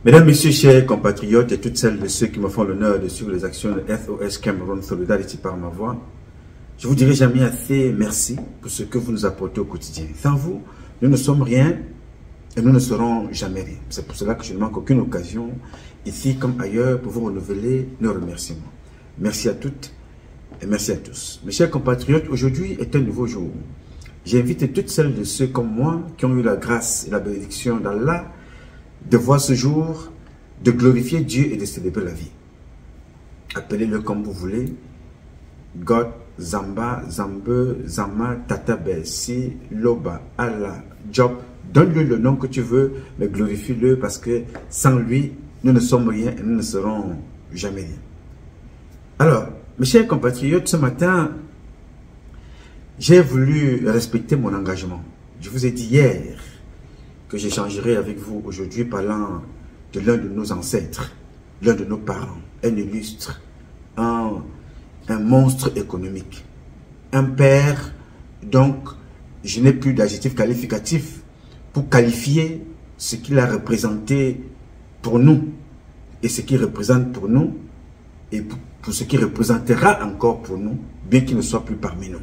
Mesdames, Messieurs, chers compatriotes et toutes celles de ceux qui me font l'honneur de suivre les actions de SOS Cameroun Solidarity par ma voix, je vous dirai jamais assez merci pour ce que vous nous apportez au quotidien. Sans vous, nous ne sommes rien et nous ne serons jamais rien. C'est pour cela que je ne manque aucune occasion, ici comme ailleurs, pour vous renouveler nos remerciements. Merci à toutes et merci à tous. Mes chers compatriotes, aujourd'hui est un nouveau jour. J'invite toutes celles de ceux comme moi qui ont eu la grâce et la bénédiction d'Allah de voir ce jour, de glorifier Dieu et de célébrer la vie. Appelez-le comme vous voulez. God, Zamba, Zambe, Zama, Tata Bessi, Loba, Allah, Job. Donne-lui le nom que tu veux, mais glorifie-le parce que sans lui, nous ne sommes rien et nous ne serons jamais rien. Alors, mes chers compatriotes, ce matin, j'ai voulu respecter mon engagement. Je vous ai dit hier que j'échangerai avec vous aujourd'hui parlant de l'un de nos ancêtres, l'un de nos parents, un illustre, un monstre économique, un père. Donc je n'ai plus d'adjectif qualificatif pour qualifier ce qu'il a représenté pour nous et ce qu'il représente pour nous et pour ce qu'il représentera encore pour nous, bien qu'il ne soit plus parmi nous.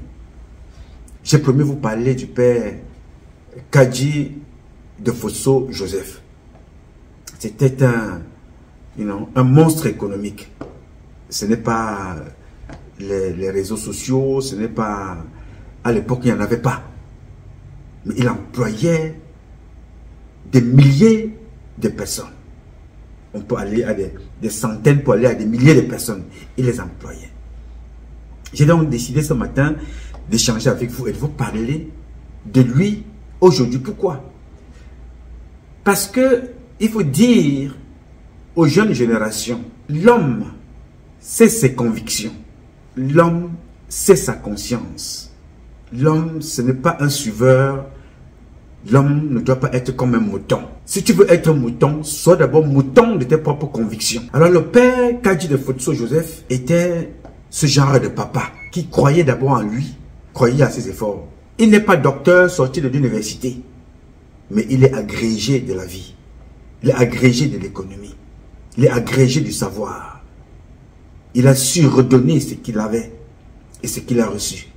J'ai promis vous parler du père Kadji de Fosso Joseph. C'était un monstre économique. Ce n'est pas les réseaux sociaux, ce n'est pas... À l'époque, il n'y en avait pas. Mais il employait des milliers de personnes. On peut aller à des centaines pour aller à des milliers de personnes. Il les employait. J'ai donc décidé ce matin d'échanger avec vous et de vous parler de lui aujourd'hui. Pourquoi? Parce que il faut dire aux jeunes générations, l'homme, c'est ses convictions. L'homme, c'est sa conscience. L'homme, ce n'est pas un suiveur. L'homme ne doit pas être comme un mouton. Si tu veux être un mouton, sois d'abord mouton de tes propres convictions. Alors le père Kadji de Fosso Joseph était ce genre de papa qui croyait d'abord en lui, croyait à ses efforts. Il n'est pas docteur sorti de l'université, mais il est agrégé de la vie. Il est agrégé de l'économie. Il est agrégé du savoir. Il a su redonner ce qu'il avait et ce qu'il a reçu.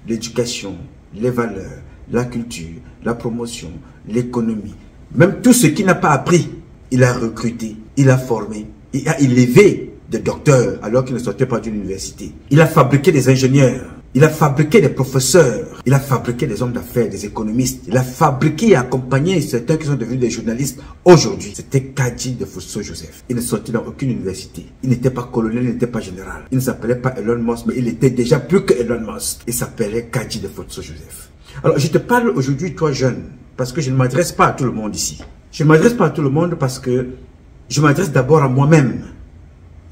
L'éducation, les valeurs, la culture, la promotion, l'économie. Même tout ce qu'il n'a pas appris, il a recruté, il a formé, il a élevé des docteurs alors qu'il ne sortait pas d'une université. Il a fabriqué des ingénieurs. Il a fabriqué des professeurs, il a fabriqué des hommes d'affaires, des économistes, il a fabriqué et accompagné certains qui sont devenus des journalistes aujourd'hui. C'était Kadji de Fosso Joseph. Il ne sortait dans aucune université. Il n'était pas colonel, il n'était pas général. Il ne s'appelait pas Elon Musk, mais il était déjà plus que Elon Musk. Il s'appelait Kadji de Fosso Joseph. Alors je te parle aujourd'hui, toi jeune, parce que je ne m'adresse pas à tout le monde ici. Je ne m'adresse pas à tout le monde parce que je m'adresse d'abord à moi-même.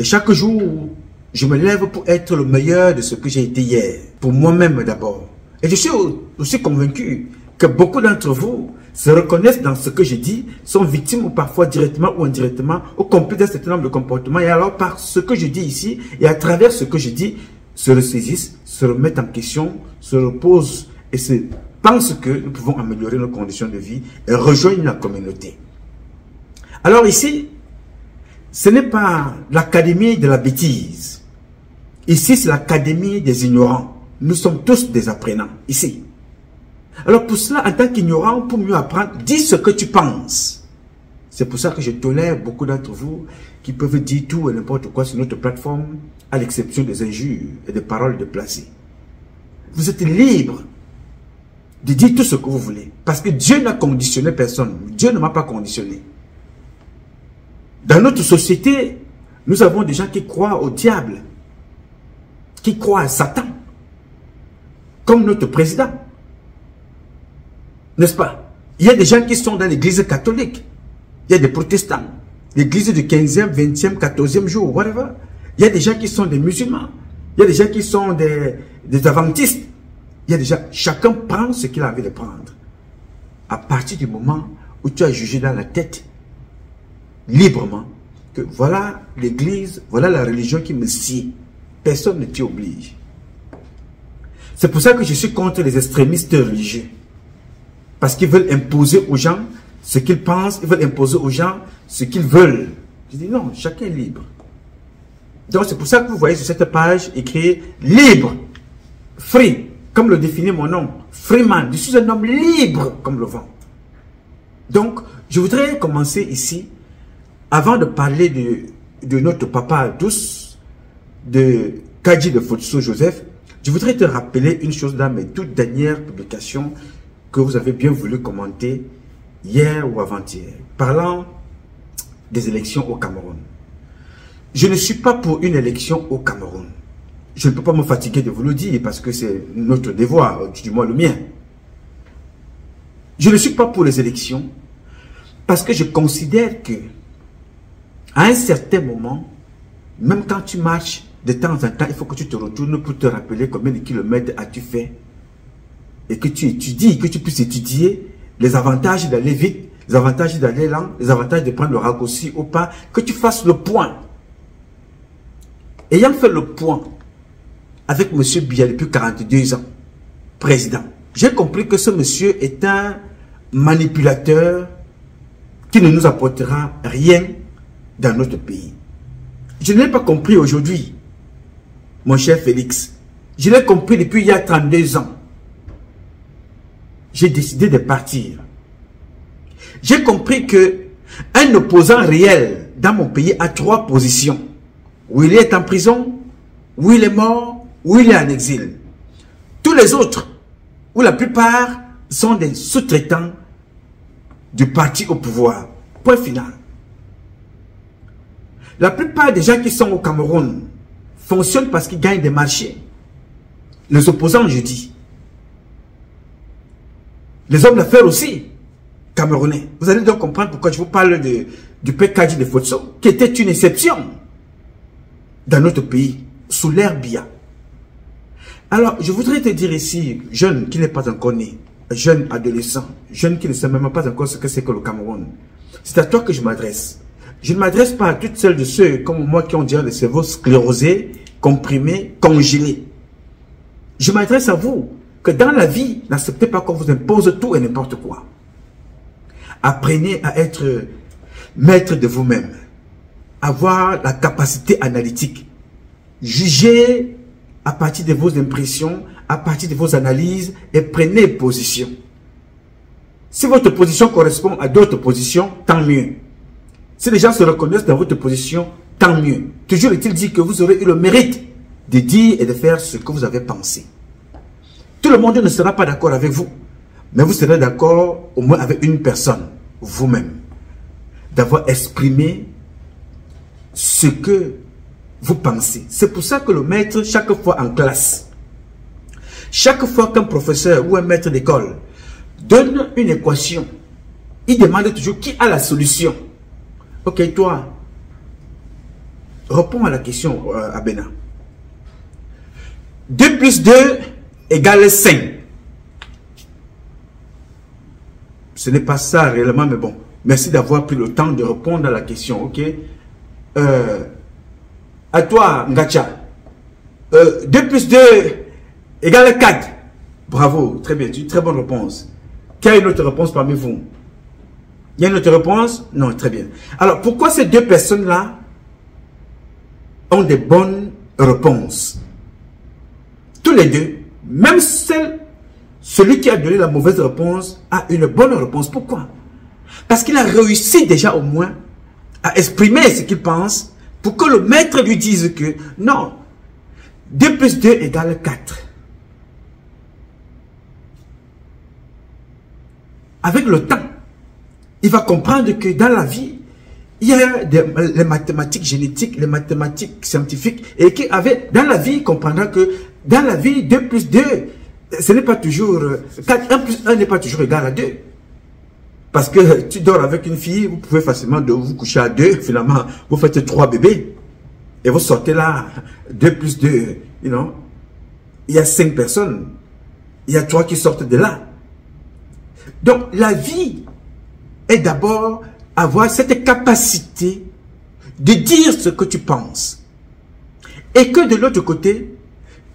Et chaque jour, je me lève pour être le meilleur de ce que j'ai été hier. Pour moi-même d'abord. Et je suis aussi convaincu que beaucoup d'entre vous se reconnaissent dans ce que je dis, sont victimes ou parfois directement ou indirectement ou complices d'un certain nombre de comportements. Et alors par ce que je dis ici et à travers ce que je dis, se ressaisissent, se remettent en question, se reposent et se pensent que nous pouvons améliorer nos conditions de vie et rejoindre la communauté. Alors ici, ce n'est pas l'académie de la bêtise. Ici, c'est l'académie des ignorants. Nous sommes tous des apprenants, ici. Alors pour cela, en tant qu'ignorant, pour mieux apprendre, dis ce que tu penses. C'est pour ça que je tolère beaucoup d'entre vous qui peuvent dire tout et n'importe quoi sur notre plateforme, à l'exception des injures et des paroles déplacées. Vous êtes libre de dire tout ce que vous voulez. Parce que Dieu n'a conditionné personne. Dieu ne m'a pas conditionné. Dans notre société, nous avons des gens qui croient au diable, qui croient à Satan, comme notre président. N'est-ce pas? Il y a des gens qui sont dans l'église catholique, il y a des protestants, l'église du 15e, 20e, 14e jour, whatever. Il y a des gens qui sont des musulmans, il y a des gens qui sont des adventistes. Il y a des gens, chacun prend ce qu'il a envie de prendre. À partir du moment où tu as jugé dans la tête, librement, que voilà l'église, voilà la religion qui me sied. Personne ne t'y oblige. C'est pour ça que je suis contre les extrémistes religieux. Parce qu'ils veulent imposer aux gens ce qu'ils pensent, ils veulent imposer aux gens ce qu'ils veulent. Je dis non, chacun est libre. Donc c'est pour ça que vous voyez sur cette page écrit libre, free, comme le définit mon nom, freeman. Je suis un homme libre comme le vent. Donc je voudrais commencer ici, avant de parler de notre papa à tous, de Kadji de Fotso Joseph. Je voudrais te rappeler une chose dans mes toutes dernières publications que vous avez bien voulu commenter hier ou avant-hier, parlant des élections au Cameroun. Je ne suis pas pour une élection au Cameroun. Je ne peux pas me fatiguer de vous le dire parce que c'est notre devoir, du moins le mien. Je ne suis pas pour les élections parce que je considère que à un certain moment, même quand tu marches, de temps en temps, il faut que tu te retournes pour te rappeler combien de kilomètres as-tu fait et que tu étudies, que tu puisses étudier les avantages d'aller vite, les avantages d'aller lent, les avantages de prendre le raccourci ou pas, que tu fasses le point. Ayant fait le point avec M. Biya depuis 42 ans, président, j'ai compris que ce monsieur est un manipulateur qui ne nous apportera rien dans notre pays. Je ne l'ai pas compris aujourd'hui, mon cher Félix. Je l'ai compris depuis il y a 32 ans. J'ai décidé de partir. J'ai compris que un opposant réel dans mon pays a 3 positions. Où il est en prison, où il est mort, où il est en exil. Tous les autres, ou la plupart, sont des sous-traitants du parti au pouvoir. Point final. La plupart des gens qui sont au Cameroun fonctionnent parce qu'ils gagnent des marchés. Les opposants, je dis. Les hommes d'affaires aussi, camerounais. Vous allez donc comprendre pourquoi je vous parle du père Kadji de Fotso, qui était une exception dans notre pays, sous l'ère Biya. Alors, je voudrais te dire ici, jeune qui n'est pas encore né, jeune adolescent, jeune qui ne sait même pas encore ce que c'est que le Cameroun, c'est à toi que je m'adresse. Je ne m'adresse pas à toutes celles de ceux comme moi qui ont déjà le cerveau sclérosé, comprimé, congelé. Je m'adresse à vous que dans la vie, n'acceptez pas qu'on vous impose tout et n'importe quoi. Apprenez à être maître de vous-même. Avoir la capacité analytique. Jugez à partir de vos impressions, à partir de vos analyses et prenez position. Si votre position correspond à d'autres positions, tant mieux. Si les gens se reconnaissent dans votre position, tant mieux. Toujours est-il dit que vous aurez eu le mérite de dire et de faire ce que vous avez pensé. Tout le monde ne sera pas d'accord avec vous, mais vous serez d'accord au moins avec une personne, vous-même, d'avoir exprimé ce que vous pensez. C'est pour ça que le maître, chaque fois en classe, chaque fois qu'un professeur ou un maître d'école donne une équation, il demande toujours qui a la solution. Ok, toi, réponds à la question, Abena. 2 plus 2 égale 5. Ce n'est pas ça réellement, mais bon. Merci d'avoir pris le temps de répondre à la question, ok? À toi, Ngacha. 2 plus 2 égale 4. Bravo, très bien, très bonne réponse. Quelle est une autre réponse parmi vous? Il y a une autre réponse? Non, très bien. Alors, pourquoi ces deux personnes-là ont des bonnes réponses? Tous les deux, même celui qui a donné la mauvaise réponse a une bonne réponse. Pourquoi? Parce qu'il a réussi déjà au moins à exprimer ce qu'il pense pour que le maître lui dise que non, 2 plus 2 égale 4. Avec le temps, il va comprendre que dans la vie, il y a les mathématiques génétiques, les mathématiques scientifiques, et dans la vie, il comprendra que dans la vie, 2 plus 2, ce n'est pas toujours 4, 1 plus 1 n'est pas toujours égal à 2. Parce que tu dors avec une fille, vous pouvez facilement vous coucher à 2, finalement, vous faites 3 bébés, et vous sortez là, 2 plus 2, you know, il y a 5 personnes, il y a 3 qui sortent de là. Donc, la vie est d'abord avoir cette capacité de dire ce que tu penses. Et que de l'autre côté,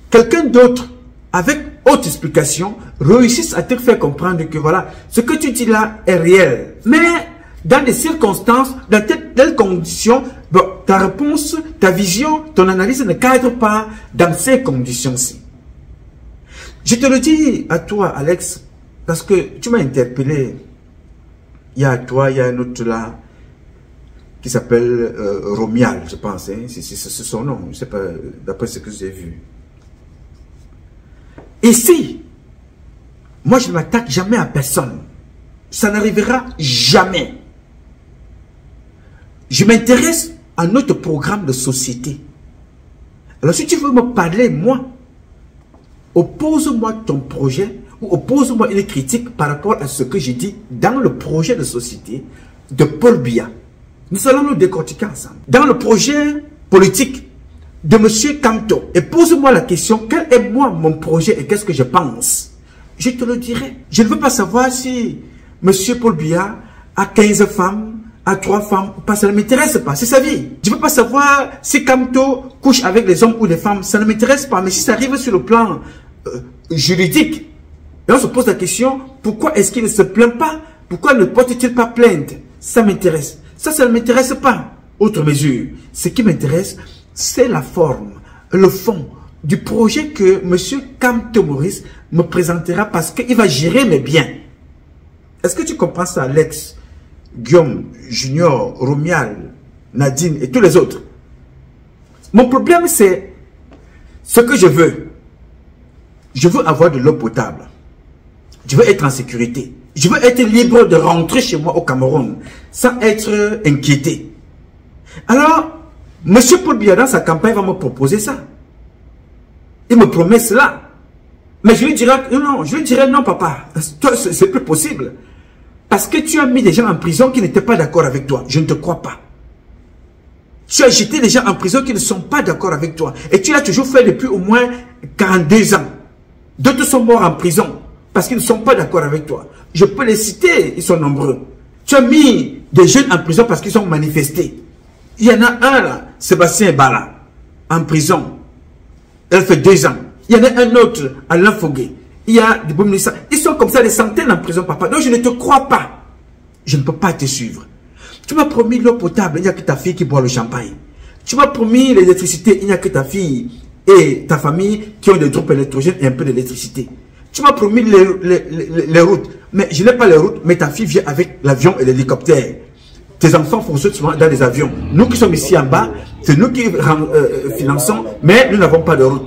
quelqu'un d'autre, avec autre explication, réussisse à te faire comprendre que voilà, ce que tu dis là est réel. Mais dans des circonstances, dans telles conditions, bon, ta réponse, ta vision, ton analyse ne cadre pas dans ces conditions-ci. Je te le dis à toi, Alex, parce que tu m'as interpellé. Il y a toi, il y a un autre là, qui s'appelle Romial, je pense. Hein? C'est son nom, je ne sais pas, d'après ce que j'ai vu. Ici, moi je ne m'attaque jamais à personne. Ça n'arrivera jamais. Je m'intéresse à notre programme de société. Alors si tu veux me parler, moi, oppose-moi ton projet ou oppose-moi une critique par rapport à ce que j'ai dit dans le projet de société de Paul Biya. Nous allons nous décortiquer ensemble. Dans le projet politique de M. Kamto, et pose-moi la question, quel est moi mon projet et qu'est-ce que je pense? Je te le dirai. Je ne veux pas savoir si M. Paul Biya a 15 femmes, a 3 femmes, ou pas, ça ne m'intéresse pas, c'est sa vie. Je ne veux pas savoir si Kamto couche avec les hommes ou les femmes, ça ne m'intéresse pas, mais si ça arrive sur le plan juridique, et on se pose la question, pourquoi est-ce qu'il ne se plaint pas? Pourquoi ne porte-t-il pas plainte? Ça m'intéresse. Ça ne m'intéresse pas. Autre mesure, ce qui m'intéresse, c'est la forme, le fond du projet que M. Kamto Maurice me présentera parce qu'il va gérer mes biens. Est-ce que tu comprends ça, Alex, Guillaume, Junior, Romial, Nadine et tous les autres? Mon problème, c'est ce que je veux. Je veux avoir de l'eau potable. Je veux être en sécurité. Je veux être libre de rentrer chez moi au Cameroun sans être inquiété. Alors, M. Paul Biya dans sa campagne va me proposer ça. Il me promet cela. Mais je lui dirai non, non papa, c'est plus possible. Parce que tu as mis des gens en prison qui n'étaient pas d'accord avec toi. Je ne te crois pas. Tu as jeté des gens en prison qui ne sont pas d'accord avec toi. Et tu l'as toujours fait depuis au moins 42 ans. D'autres sont morts en prison parce qu'ils ne sont pas d'accord avec toi. Je peux les citer, ils sont nombreux. Tu as mis des jeunes en prison parce qu'ils ont manifesté. Il y en a un là, Sébastien Bala, en prison. Elle fait 2 ans. Il y en a un autre, Alain Fogué. Il y a des bons ministres. Ils sont comme ça, des centaines en prison, papa. Donc je ne te crois pas. Je ne peux pas te suivre. Tu m'as promis l'eau potable, il n'y a que ta fille qui boit le champagne. Tu m'as promis l'électricité, il n'y a que ta fille et ta famille qui ont des groupes électrogènes et un peu d'électricité. Tu m'as promis les routes, mais je n'ai pas les routes, mais ta fille vient avec l'avion et l'hélicoptère. Tes enfants fonctionnent souvent dans les avions. Nous qui sommes ici en bas, c'est nous qui finançons, mais nous n'avons pas de route.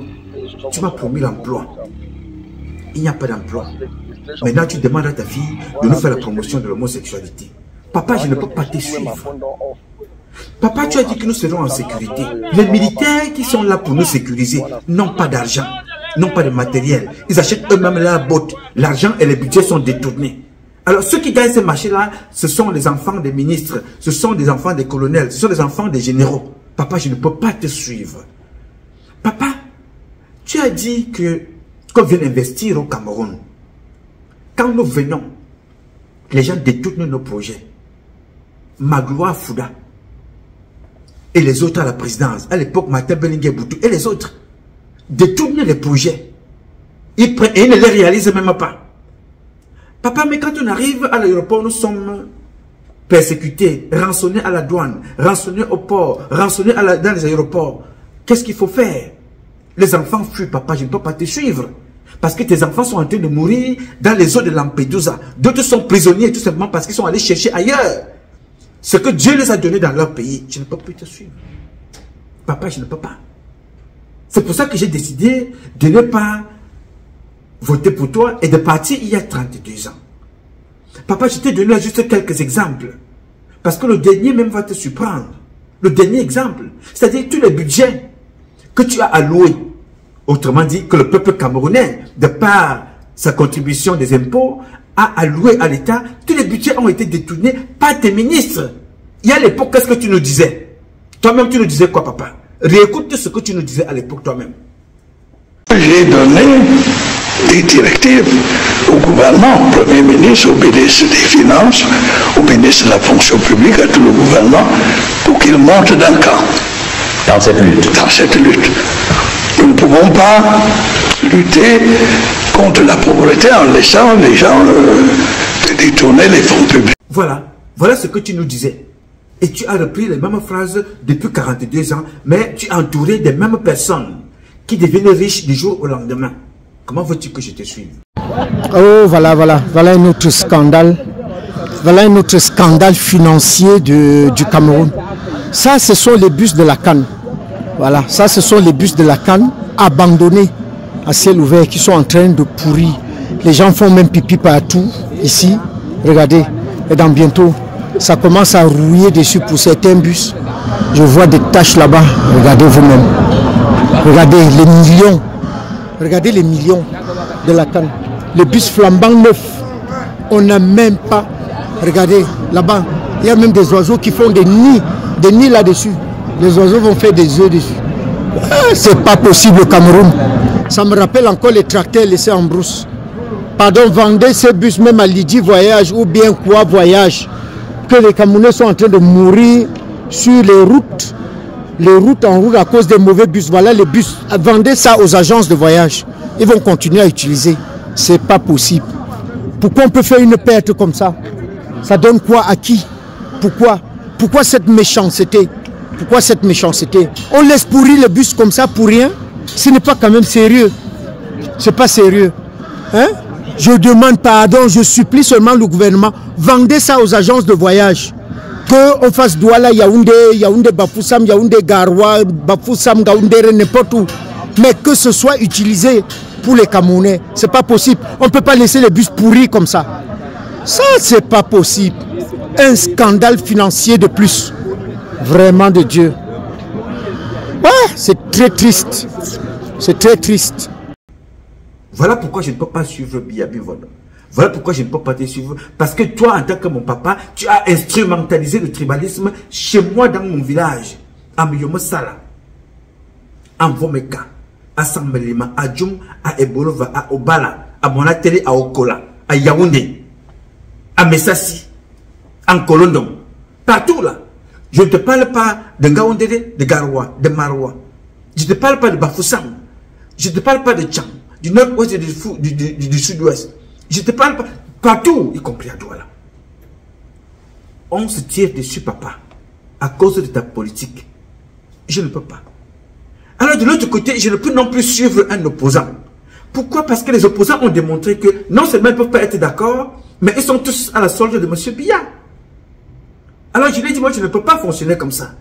Tu m'as promis l'emploi. Il n'y a pas d'emploi. Maintenant, tu demandes à ta fille de nous faire la promotion de l'homosexualité. Papa, je ne peux pas te suivre. Papa, tu as dit que nous serons en sécurité. Les militaires qui sont là pour nous sécuriser n'ont pas d'argent, n'ont pas de matériel. Ils achètent eux-mêmes la botte. L'argent et les budgets sont détournés. Alors, ceux qui gagnent ces marchés-là, ce sont les enfants des ministres, ce sont des enfants des colonels, ce sont les enfants des généraux. Papa, je ne peux pas te suivre. Papa, tu as dit qu'on vient investir au Cameroun. Quand nous venons, les gens détournent nos projets. Magloire Fouda et les autres à la présidence, à l'époque Martin Bellinguer Boutou et les autres, détournent les projets. Ils prennent et ils ne les réalisent même pas. Papa, mais quand on arrive à l'aéroport, nous sommes persécutés, rançonnés à la douane, rançonnés au port, rançonnés dans les aéroports. Qu'est-ce qu'il faut faire? Les enfants fuient, papa, je ne peux pas te suivre. Parce que tes enfants sont en train de mourir dans les eaux de Lampedusa. D'autres sont prisonniers tout simplement parce qu'ils sont allés chercher ailleurs ce que Dieu les a donné dans leur pays. Je ne peux plus te suivre. Papa, je ne peux pas. C'est pour ça que j'ai décidé de ne pas voter pour toi et de partir il y a 32 ans. Papa, je t'ai donné juste quelques exemples. Parce que le dernier même va te surprendre. Le dernier exemple, c'est-à-dire tous les budgets que tu as alloués. Autrement dit, que le peuple camerounais, de par sa contribution des impôts, a alloué à l'État, tous les budgets ont été détournés par tes ministres. Il y a l'époque, qu'est-ce que tu nous disais? Toi-même, tu nous disais quoi, papa? Réécoute ce que tu nous disais à l'époque, toi-même. J'ai donné des directives au gouvernement, au Premier ministre, au ministre des Finances, au ministre de la fonction publique, à tout le gouvernement, pour qu'ils montent d'un camp. Dans cette lutte. Dans cette lutte. Nous ne pouvons pas lutter contre la pauvreté en laissant les gens détourner les fonds publics. Voilà. Voilà ce que tu nous disais. Et tu as repris les mêmes phrases depuis 42 ans, mais tu es entouré des mêmes personnes qui deviennent riches du jour au lendemain. Comment veux-tu que je te suive? Oh, voilà un autre scandale. Voilà un autre scandale financier du Cameroun. Ça, ce sont les bus de la CAN. Voilà, ça, ce sont les bus de la CAN abandonnés à ciel ouvert qui sont en train de pourrir. Les gens font même pipi partout, ici. Regardez, et dans bientôt, ça commence à rouiller dessus pour certains bus. Je vois des taches là-bas. Regardez vous-même. Regardez les millions. Regardez les millions de la CAN. Le bus flambant neuf. On n'a même pas. Regardez, là-bas, il y a même des oiseaux qui font des nids là-dessus. Les oiseaux vont faire des œufs dessus. C'est pas possible au Cameroun. Ça me rappelle encore les tracteurs laissés en brousse. Pardon, vendez ces bus même à Lydie Voyage ou bien quoi Voyage. Que les Camerounais sont en train de mourir sur les routes en route à cause des mauvais bus. Voilà les bus. Vendez ça aux agences de voyage. Ils vont continuer à utiliser. C'est pas possible. Pourquoi on peut faire une perte comme ça? Ça donne quoi à qui? Pourquoi cette méchanceté? Pourquoi cette méchanceté? On laisse pourrir le bus comme ça pour rien? Ce n'est pas quand même sérieux. C'est pas sérieux. Hein? Je demande pardon, je supplie seulement le gouvernement. Vendez ça aux agences de voyage. Qu'on fasse Douala, Yaoundé, Bafoussam, Yaoundé, Garoua, Bafoussam, Gaoundé, n'importe où. Mais que ce soit utilisé pour les Camerounais. C'est pas possible. On ne peut pas laisser les bus pourris comme ça. Ça, c'est pas possible. Un scandale financier de plus. Vraiment de Dieu. Ouais, c'est très triste. C'est très triste. Voilà pourquoi je ne peux pas suivre Biya Bivol. Voilà pourquoi je ne peux pas te suivre. Parce que toi, en tant que mon papa, tu as instrumentalisé le tribalisme chez moi dans mon village. À Miyomosala, à Mvomeka, à Sambelima, à Djoum, à Ebolova, à Obala, à Monatele, à Okola, à Yaoundé, à Messassi, en Kolondom. Partout là. Je ne te parle pas de Ngaoundé, de Garoua, de Maroua. Je ne te parle pas de Bafoussam. Je ne te parle pas de Tcham, du nord-ouest et du sud-ouest. Je ne te parle pas partout, y compris à Douala. On se tire dessus, papa, à cause de ta politique. Je ne peux pas. Alors de l'autre côté, je ne peux non plus suivre un opposant. Pourquoi? Parce que les opposants ont démontré que non seulement ils ne peuvent pas être d'accord, mais ils sont tous à la solde de M. Biya. Alors je lui ai dit, moi je ne peux pas fonctionner comme ça.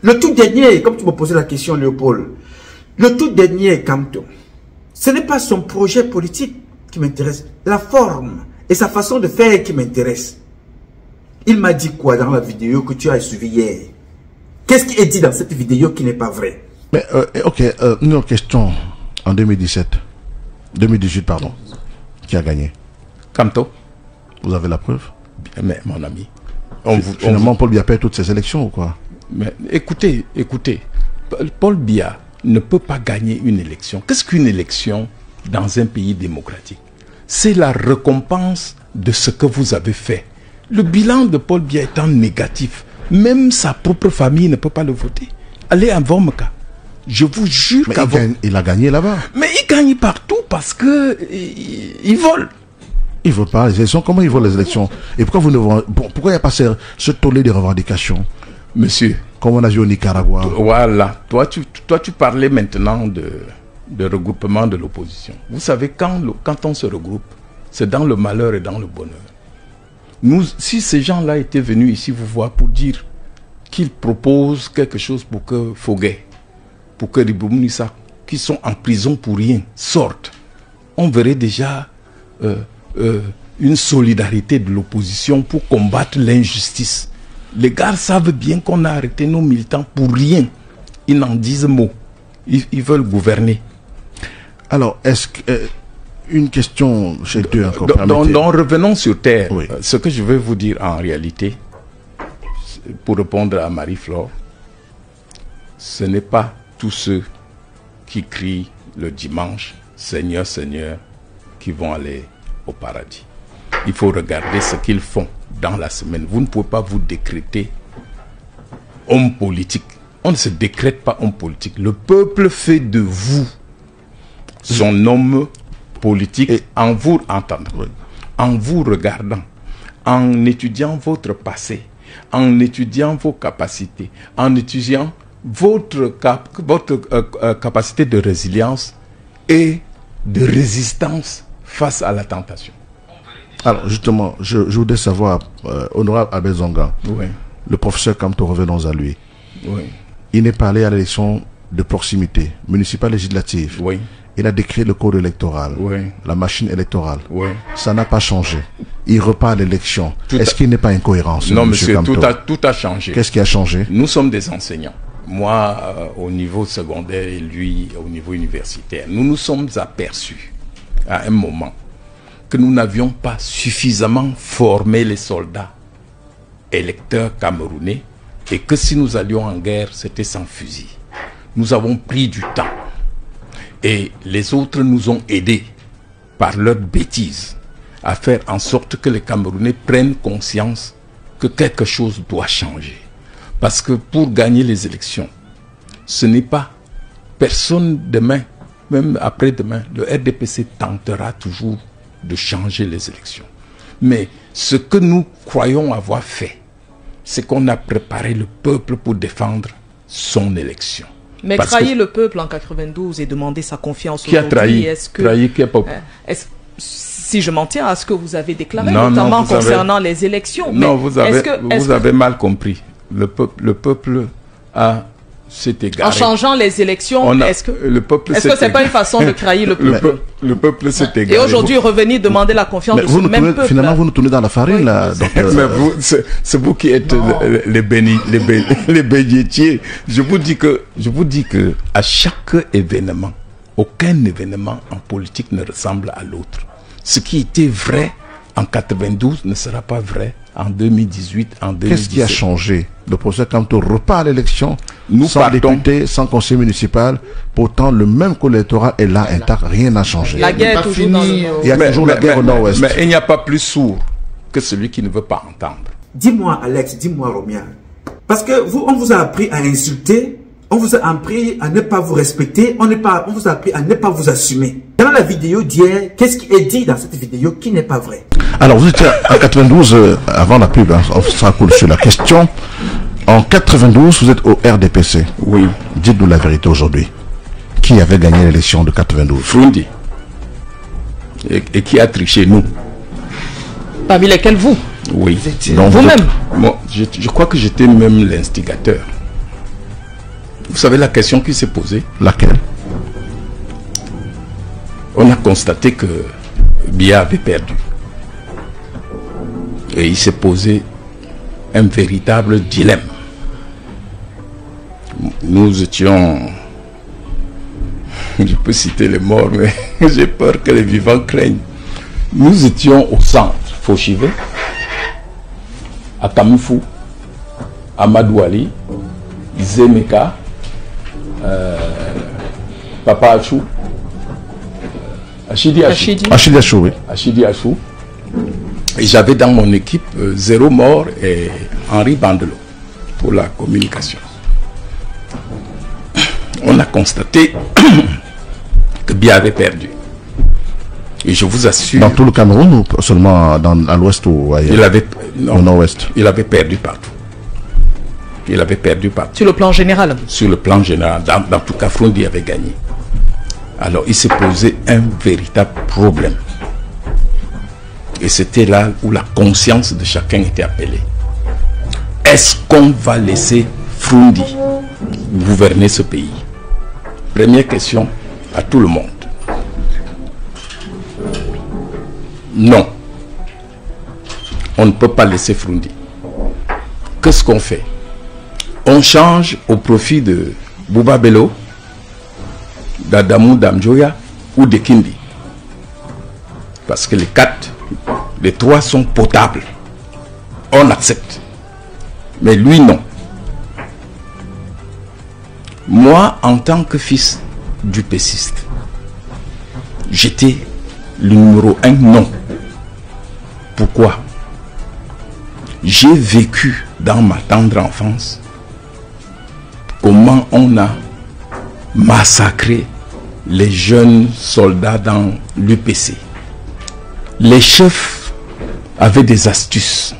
Le tout dernier, comme tu me posais la question, Léopold, le tout dernier, Kamto, ce n'est pas son projet politique qui m'intéresse, la forme et sa façon de faire qui m'intéresse. Il m'a dit quoi dans la vidéo que tu as suivie hier? Qu'est-ce qui est dit dans cette vidéo qui n'est pas vrai? Mais ok, une autre question. En 2018 pardon, qui a gagné? Kamto. Vous avez la preuve? Mais mon ami, finalement Paul Biya perd toutes ces élections ou quoi? Mais écoutez, Paul Biya ne peut pas gagner une élection. Qu'est-ce qu'une élection dans un pays démocratique? C'est la récompense de ce que vous avez fait. Le bilan de Paul Biya étant négatif, même sa propre famille ne peut pas le voter. Allez à Vomeka. Je vous jure il a gagné là-bas. Mais il gagne partout parce que il vole. Il ne vole pas les élections. Comment il vole les élections? Et pourquoi pourquoi il n'y a pas ce tollé de revendications? Monsieur, comme on a vu au Nicaragua. Voilà. Toi, tu parlais maintenant de regroupement de l'opposition. Vous savez, quand on se regroupe, c'est dans le malheur et dans le bonheur. Si ces gens-là étaient venus ici vous voir pour dire qu'ils proposent quelque chose pour que Foguet, pour que Ribou Nissa, qui sont en prison pour rien, sortent, on verrait déjà une solidarité de l'opposition pour combattre l'injustice. Les gars savent bien qu'on a arrêté nos militants pour rien. Ils n'en disent mot. Ils veulent gouverner. Alors, est-ce que... une question chez deux encore. Donc, revenons sur terre. Oui. Ce que je vais vous dire en réalité, pour répondre à Marie-Flore, ce n'est pas tous ceux qui crient le dimanche « Seigneur, Seigneur » qui vont aller au paradis. Il faut regarder ce qu'ils font dans la semaine. Vous ne pouvez pas vous décréter homme politique. On ne se décrète pas homme politique. Le peuple fait de vous son homme politique en vous entendant, en vous regardant, en étudiant votre passé, en étudiant vos capacités, en étudiant votre capacité de résilience et de résistance face à la tentation. Alors justement, je voudrais savoir, honorable Abel Zonga, Oui. le professeur Kamto, revenons à lui. Oui. Il n'est pas allé à l'élection de proximité, municipale législative. Oui. Il a décrit le code électoral, Oui. la machine électorale. Oui. Ça n'a pas changé. Il repart à l'élection. Est-ce qu'il n'est pas incohérent? Non, monsieur, tout a changé. Qu'est-ce qui a changé? Nous sommes des enseignants. Moi, au niveau secondaire et lui, au niveau universitaire. Nous nous sommes aperçus à un moment que nous n'avions pas suffisamment formé les soldats électeurs camerounais et que si nous allions en guerre, c'était sans fusil. Nous avons pris du temps et les autres nous ont aidés par leurs bêtises à faire en sorte que les Camerounais prennent conscience que quelque chose doit changer. Parce que pour gagner les élections, ce n'est pas personne demain, même après-demain, le RDPC tentera toujours de changer les élections. Mais ce que nous croyons avoir fait, c'est qu'on a préparé le peuple pour défendre son élection. Mais trahir le peuple en 92 et demander sa confiance aujourd'hui... Qui a trahi? Trahi quel peuple? Si je m'en tiens à ce que vous avez déclaré, notamment concernant les élections. Non, vous avez mal compris. Le peuple a s'est égaré. En changeant les élections, est-ce que c'est pas une façon de trahir le peuple? Le peuple s'est égaré. Et aujourd'hui, revenir demander la confiance de ce même peuple. Finalement, vous nous tournez dans la farine, oui. Là. Donc, c'est vous qui êtes les bénitiers. Je vous dis que à chaque événement, aucun événement en politique ne ressemble à l'autre. Ce qui était vrai en 92 ne sera pas vrai en 2018, en 2017. Qu'est-ce qui a changé? Le professeur Kamto repart à l'élection, sans député, sans conseil municipal. Pourtant, le même code électoral est là intact, rien n'a changé. La guerre est toujours dans le nord. Il y a toujours la guerre au nord-ouest. Mais il n'y a pas plus sourd que celui qui ne veut pas entendre. Dis-moi, Alex, dis-moi, Romia. Parce que vous, on vous a appris à insulter, on vous a appris à ne pas vous respecter, on vous a appris à ne pas vous assumer. Dans la vidéo d'hier, qu'est-ce qui est dit dans cette vidéo qui n'est pas vrai? Alors, vous étiez en 92, avant la pub, hein, on sera cool sur la question. En 92, vous êtes au RDPC. Oui. Dites-nous la vérité aujourd'hui. Qui avait gagné l'élection de 92? Frundi. Et qui a triché, nous? Parmi lesquels vous? Oui. Vous-même? Moi, je crois que j'étais même l'instigateur. Vous savez la question qui s'est posée? Laquelle? On a constaté que Biya avait perdu. Et il s'est posé un véritable dilemme. Nous étions... Je peux citer les morts, mais j'ai peur que les vivants craignent. Nous étions au centre, Fauchivé, à Kamifou, à Madouali, Zemeka, Papa Achou, Achidi Achou, oui. Achidi Achou. Et j'avais dans mon équipe Zéro Mort et Henri Bandelo pour la communication. On a constaté que Biya avait perdu. Et je vous assure... Dans tout le Cameroun ou seulement à l'ouest ou ailleurs? Au nord-ouest. Il avait perdu partout. Il avait perdu partout. Sur le plan général? Sur le plan général. Dans tout cas, Frundi avait gagné. Alors, il s'est posé un véritable problème. Et c'était là où la conscience de chacun était appelée. Est-ce qu'on va laisser Frundi gouverner ce pays? Première question à tout le monde. Non. On ne peut pas laisser Frundi. Qu'est-ce qu'on fait? On change au profit de Bouba Bello, d'Adamou Damjoya ou de Kindi. Parce que les trois sont potables. On accepte. Mais lui, non. Moi, en tant que fils du péciste, j'étais le numéro 1 non. Pourquoi? J'ai vécu dans ma tendre enfance comment on a massacré les jeunes soldats dans l'UPC. Les chefs avaient des astuces.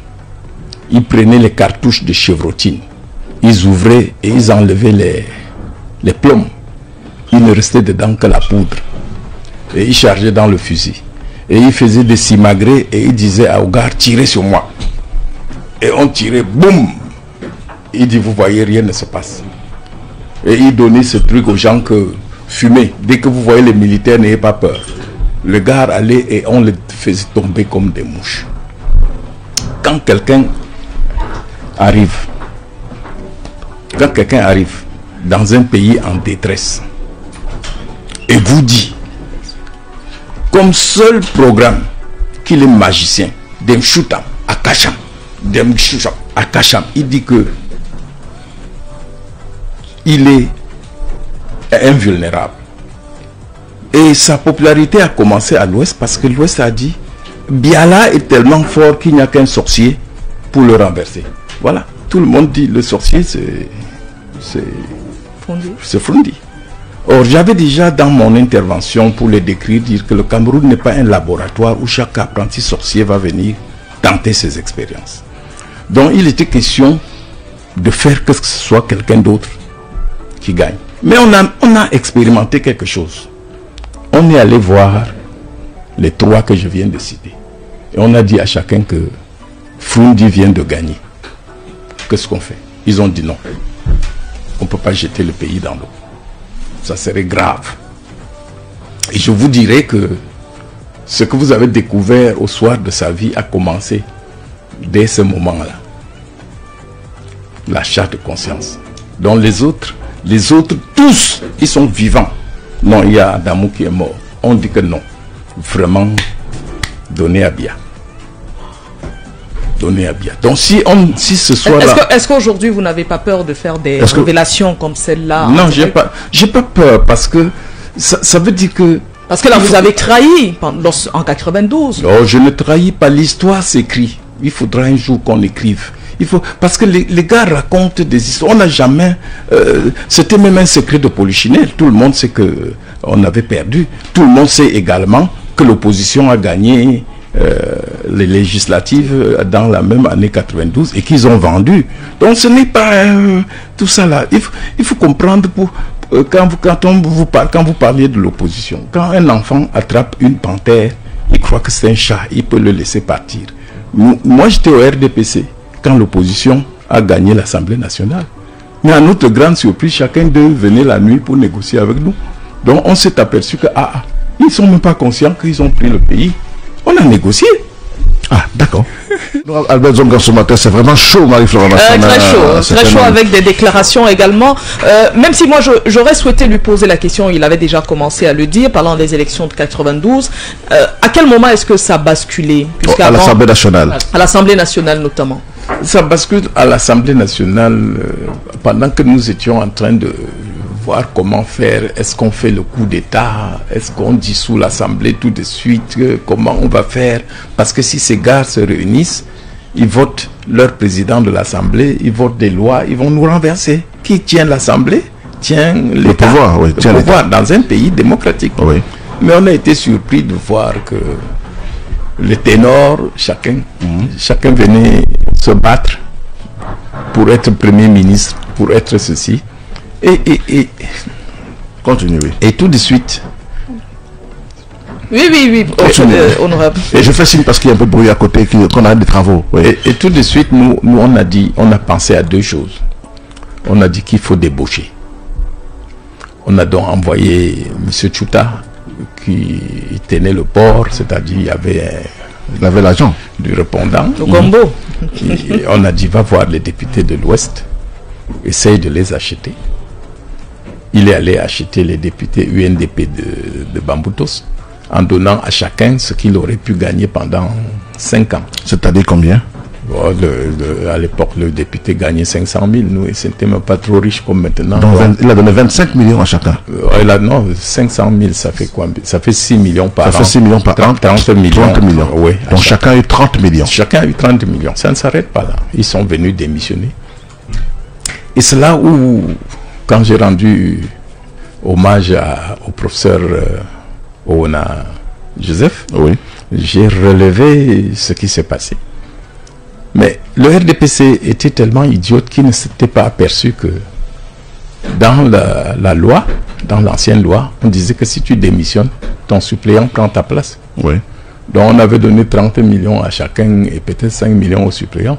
Ils prenaient les cartouches de chevrotine, ils ouvraient et ils enlevaient les plombs. Il ne restait dedans que la poudre. Et ils chargeaient dans le fusil. Et ils faisaient des simagrées et ils disaient aux gars, tirez sur moi. Et on tirait, boum. Il dit, vous voyez, rien ne se passe. Et il donnait ce truc aux gens que fumez. Dès que vous voyez les militaires, n'ayez pas peur. Le gars allait et on les faisait tomber comme des mouches. Quand quelqu'un arrive dans un pays en détresse et vous dit comme seul programme qu'il est magicien d'un Choutam à Kacham, il dit que il est invulnérable. Et sa popularité a commencé à l'Ouest parce que l'Ouest a dit Biala est tellement fort qu'il n'y a qu'un sorcier pour le renverser. Voilà, tout le monde dit le sorcier c'est Frundi. Or, j'avais déjà dans mon intervention pour le décrire, dire que le Cameroun n'est pas un laboratoire où chaque apprenti sorcier va venir tenter ses expériences. Donc, il était question de faire que ce soit quelqu'un d'autre qui gagne. Mais on a expérimenté quelque chose. On est allé voir les trois que je viens de citer. Et on a dit à chacun que Frundi vient de gagner. Qu'est-ce qu'on fait? Ils ont dit non. On ne peut pas jeter le pays dans l'eau. Ça serait grave. Et je vous dirais que ce que vous avez découvert au soir de sa vie a commencé dès ce moment-là. L'achat de conscience. Donc les autres, tous, ils sont vivants. Non, il y a Adamou qui est mort. On dit que non. Vraiment, donnez à bien. Donnez à bien. Donc si ce soir-là... Est-ce qu'aujourd'hui vous n'avez pas peur de faire des révélations comme celle-là? Non, j'ai pas peur parce que ça veut dire que... Parce que là vous avez trahi en 92. Non, je ne trahis pas. L'histoire s'écrit. Il faudra un jour qu'on écrive. Parce que les gars racontent des histoires. On n'a jamais... c'était même un secret de Polichinelle. Tout le monde sait qu'on avait perdu. Tout le monde sait également que l'opposition a gagné les législatives dans la même année 92 et qu'ils ont vendu. Donc ce n'est pas tout ça là. Il faut comprendre quand vous parliez de l'opposition. Quand un enfant attrape une panthère, il croit que c'est un chat, il peut le laisser partir. Moi j'étais au RDPC quand l'opposition a gagné l'Assemblée nationale. Mais à notre grande surprise, chacun d'eux venait la nuit pour négocier avec nous. Donc on s'est aperçu que ils ne sont même pas conscients qu'ils ont pris le pays. On a négocié. Ah, d'accord. Albert Zonga ce matin, c'est vraiment chaud, Marie-Florent. Très chaud avec des déclarations également. Même si moi j'aurais souhaité lui poser la question, il avait déjà commencé à le dire, parlant des élections de 92. À quel moment est-ce que ça a basculé? À l'Assemblée nationale. À l'Assemblée nationale notamment. Ça bascule à l'Assemblée nationale pendant que nous étions en train de voir comment faire. Est-ce qu'on fait le coup d'État? Est-ce qu'on dissout l'Assemblée tout de suite? Comment on va faire? Parce que si ces gars se réunissent, ils votent leur président de l'Assemblée, ils votent des lois, ils vont nous renverser. Qui tient l'Assemblée? Tient l'État. Le pouvoir, oui. Le pouvoir dans un pays démocratique. Oui. Mais on a été surpris de voir que les ténors, chacun venait se battre pour être Premier ministre, pour être ceci. Et continuez. Et tout de suite. Oui, honorable. Et je fais signe parce qu'il y a un peu de bruit à côté, qu'on a des travaux. Oui. Et tout de suite, nous on a pensé à deux choses. On a dit qu'il faut débaucher. On a donc envoyé M. Tchouta, qui tenait le port, c'est-à-dire il avait l'agent du répondant. Le gombo. On a dit, va voir les députés de l'Ouest, essaye de les acheter. Il est allé acheter les députés UNDP de Bamboutos en donnant à chacun ce qu'il aurait pu gagner pendant 5 ans. C'est-à-dire combien? À l'époque, le député gagnait 500 000. Nous, c'était même pas trop riche comme maintenant. Donc, il a donné 25 millions à chacun. Non, 500 000, ça fait quoi? Ça fait 6 millions par an. Ça fait 6 millions par an. 30 millions. 30 millions. Oui. Donc, chacun a eu 30 millions. Chacun a eu 30 millions. Ça ne s'arrête pas là. Ils sont venus démissionner. Et c'est là où, quand j'ai rendu hommage au professeur Oona Joseph, oui, j'ai relevé ce qui s'est passé. Mais le RDPC était tellement idiote qu'il ne s'était pas aperçu que dans la loi, dans l'ancienne loi, on disait que si tu démissionnes, ton suppléant prend ta place. oui. Donc on avait donné 30 millions à chacun et peut-être 5 millions aux suppléants.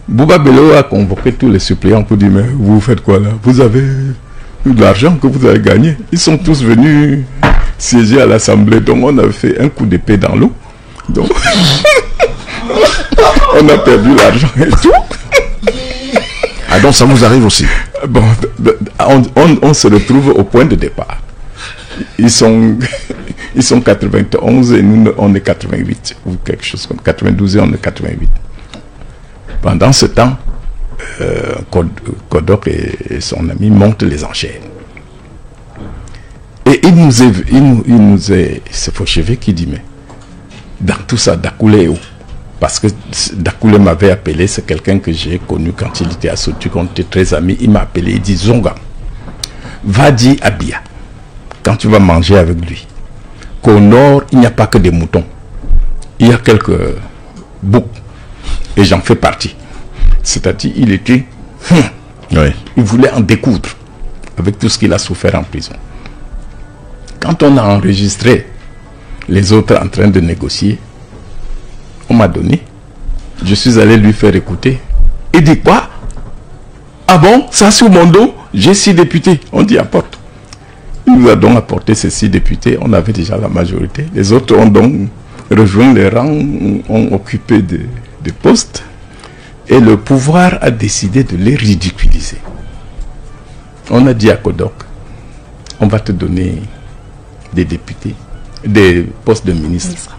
Bouba Bello a convoqué tous les suppléants pour dire, mais vous faites quoi là? Vous avez de l'argent que vous avez gagné. Ils sont tous venus siéger à l'Assemblée. Donc on a fait un coup d'épée dans l'eau. Donc on a perdu l'argent et tout. Ah, donc ça vous arrive aussi? Bon, on se retrouve au point de départ. Ils sont 91 et nous on est 88 ou quelque chose comme 92 et on est 88. Pendant ce temps, Kodok et son ami montent les enchères. Et il nous est c'est Fauchevé qui dit, mais dans tout ça, Dakoulé est où? Parce que Dakoulé m'avait appelé, c'est quelqu'un que j'ai connu quand il était à Sotu, on était très amis. Il m'a appelé, il dit, Zonga, va dire à Bia, quand tu vas manger avec lui, qu'au nord, il n'y a pas que des moutons. Il y a quelques boucs. Et j'en fais partie. C'est-à-dire, il était... Oui. Il voulait en découdre avec tout ce qu'il a souffert en prison. Quand on a enregistré les autres en train de négocier, on m'a donné. Je suis allé lui faire écouter. Il dit quoi? Ah bon? Ça sur mon dos? J'ai 6 députés. On dit apporte. Il nous a donc apporté ces 6 députés. On avait déjà la majorité. Les autres ont donc rejoint les rangs, ont occupé des postes. Et le pouvoir a décidé de les ridiculiser. On a dit à Kodok, on va te donner des députés, des postes de ministre.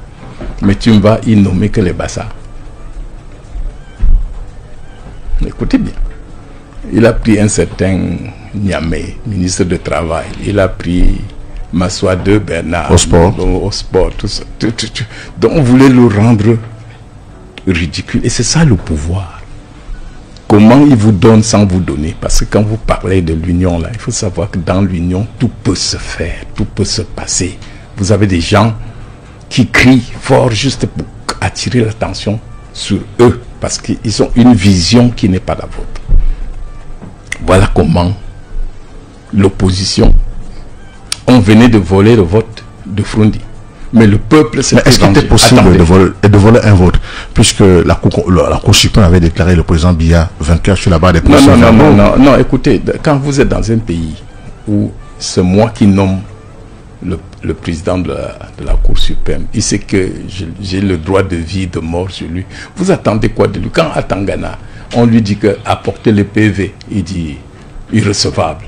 Mais tu ne vas y nommer que les bassards. Écoutez bien. Il a pris un certain Niamey, ministre de Travail. Il a pris Massoua de Bernard. Au sport, tout ça. Donc on voulait le rendre ridicule. Et c'est ça le pouvoir. Comment il vous donne sans vous donner? Parce que quand vous parlez de l'union, là, il faut savoir que dans l'union, tout peut se faire, tout peut se passer. Vous avez des gens qui crient fort juste pour attirer l'attention sur eux, parce qu'ils ont une vision qui n'est pas la vôtre. Voilà comment l'opposition, on venait de voler le vote de Frundi. Mais le peuple s'est est-ce qu'il était possible de voler un vote, puisque la Cour suprême avait déclaré le président Biya vainqueur sur la barre des procès? Non, écoutez, quand vous êtes dans un pays où c'est moi qui nomme le président de la Cour suprême, il sait que j'ai le droit de vie, de mort sur lui. Vous attendez quoi de lui? Quand à Tangana, on lui dit qu'apporter le PV, il dit irrecevable.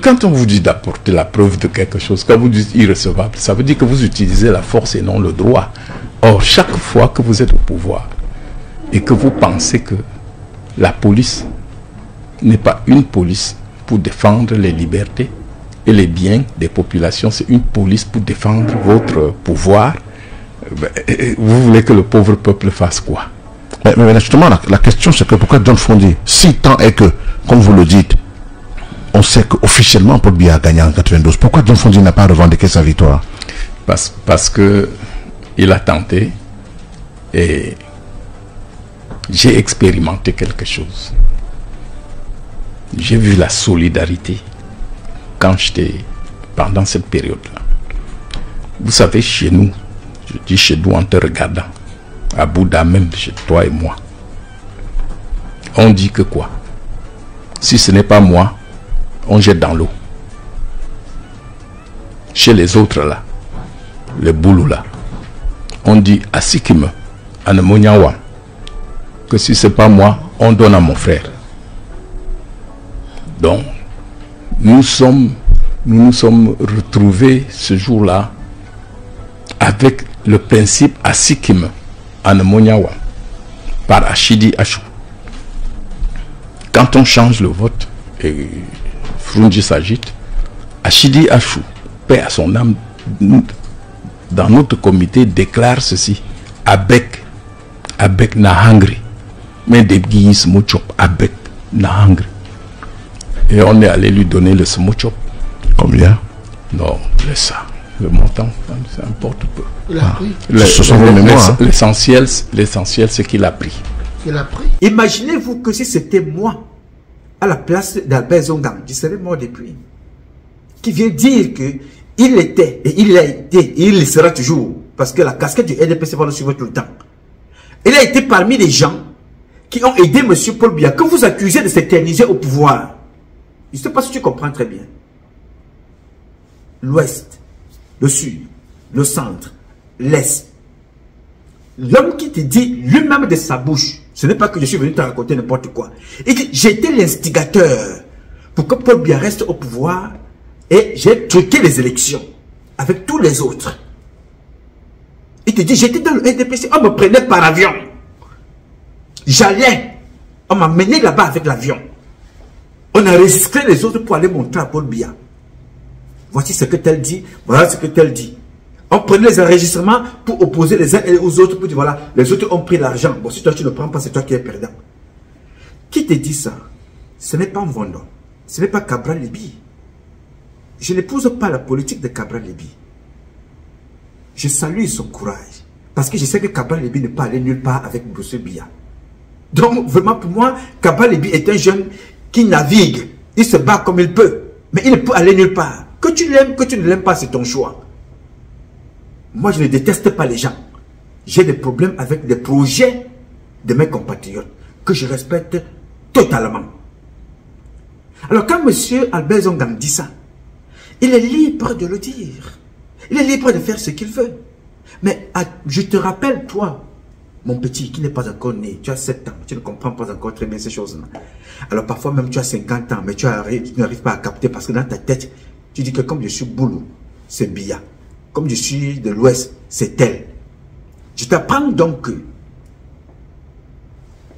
Quand on vous dit d'apporter la preuve de quelque chose, quand vous dites irrecevable, ça veut dire que vous utilisez la force et non le droit. Or, chaque fois que vous êtes au pouvoir et que vous pensez que la police n'est pas une police pour défendre les libertés et les biens des populations, c'est une police pour défendre votre pouvoir, vous voulez que le pauvre peuple fasse quoi? Mais justement, la question c'est que pourquoi John Frundi, si tant est que, comme vous le dites, on sait qu'officiellement Paul Biya a gagné en 92. Pourquoi John Frundi n'a pas revendiqué sa victoire? Parce que il a tenté et j'ai expérimenté quelque chose. J'ai vu la solidarité quand j'étais pendant cette période-là. Vous savez, chez nous, je dis chez nous en te regardant, à Bouddha même, chez toi et moi, on dit que quoi? Si ce n'est pas moi, on jette dans l'eau. Chez les autres là, les boulous là, on dit à Sikime, à Nemoniawa, que si c'est pas moi, on donne à mon frère. Donc, nous nous sommes retrouvés ce jour-là avec le principe à Sikime, à Nemoniawa, par Achidi Achou. Quand on change le vote, et Frundi s'agite, Achidi Achou, paix à son âme, dans notre comité déclare ceci: avec Nahangri, mais des guillis smochop, avec Nahangri. Et on est allé lui donner le smochop. Combien? Non, laisse ça. le montant, ça importe peu. Il a pris. Ce sont vos mémoires. L'essentiel, c'est qu'il a pris. Il a pris. Imaginez-vous que si c'était moi, à la place d'Albert Zongang, je serais mort depuis. Qui vient dire que il était, et il a été, et il le sera toujours, parce que la casquette du RDPC va le suivre tout le temps. Il a été parmi les gens qui ont aidé M. Paul Biya, que vous accusez de s'éterniser au pouvoir. Je ne sais pas si tu comprends très bien. L'Ouest, le Sud, le Centre, l'Est. L'homme qui te dit lui-même de sa bouche, ce n'est pas que je suis venu te raconter n'importe quoi. Il dit, j'étais l'instigateur pour que Paul Biya reste au pouvoir et j'ai truqué les élections avec tous les autres. Il te dit, j'étais dans le RDPC, on me prenait par avion. J'allais, on m'a mené là-bas avec l'avion. On a enregistré les autres pour aller montrer à Paul Biya. Voici ce que tel dit, voilà ce que tel dit. On prenait les enregistrements pour opposer les uns aux autres, pour dire voilà, les autres ont pris l'argent. Bon, si toi tu ne prends pas, c'est toi qui es perdant. Qui te dit ça? Ce n'est pas Mvondo, ce n'est pas Cabral Libi. Je n'épouse pas la politique de Cabral Libi. Je salue son courage, parce que je sais que Cabral Libi n'est pas allé nulle part avec M. Biya. Donc, vraiment, pour moi, Cabral Libi est un jeune qui navigue. Il se bat comme il peut, mais il ne peut aller nulle part. Que tu l'aimes, que tu ne l'aimes pas, c'est ton choix. Moi, je ne déteste pas les gens. J'ai des problèmes avec les projets de mes compatriotes que je respecte totalement. Alors, quand M. Albert Zongang dit ça, il est libre de le dire. Il est libre de faire ce qu'il veut. Mais je te rappelle, toi, mon petit, qui n'est pas encore né, tu as 7 ans, tu ne comprends pas encore très bien ces choses-là. Alors, parfois même, tu as 50 ans, mais tu n'arrives pas à capter parce que dans ta tête, tu dis que comme je suis Boulou, c'est Biya. Comme je suis de l'Ouest, c'est tel. Je t'apprends donc que,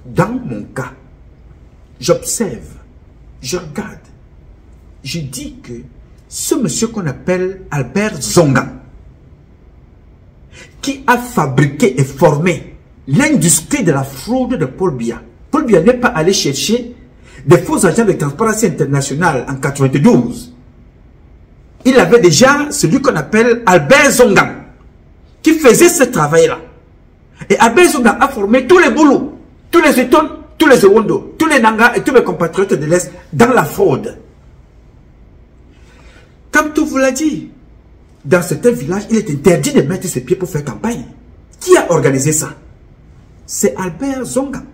dans mon cas, j'observe, je regarde, je dis que ce monsieur qu'on appelle Albert Zongang, qui a fabriqué et formé l'industrie de la fraude de Paul Biya. Paul Biya n'est pas allé chercher des faux agents de Transparency International en 92. Il avait déjà celui qu'on appelle Albert Zongang, qui faisait ce travail-là. Et Albert Zongang a formé tous les boulots, tous les Eton, tous les Ewondo, tous les Nanga et tous mes compatriotes de l'Est dans la fraude. Comme tout vous l'a dit, dans certains villages, il est interdit de mettre ses pieds pour faire campagne. Qui a organisé ça? C'est Albert Zongang.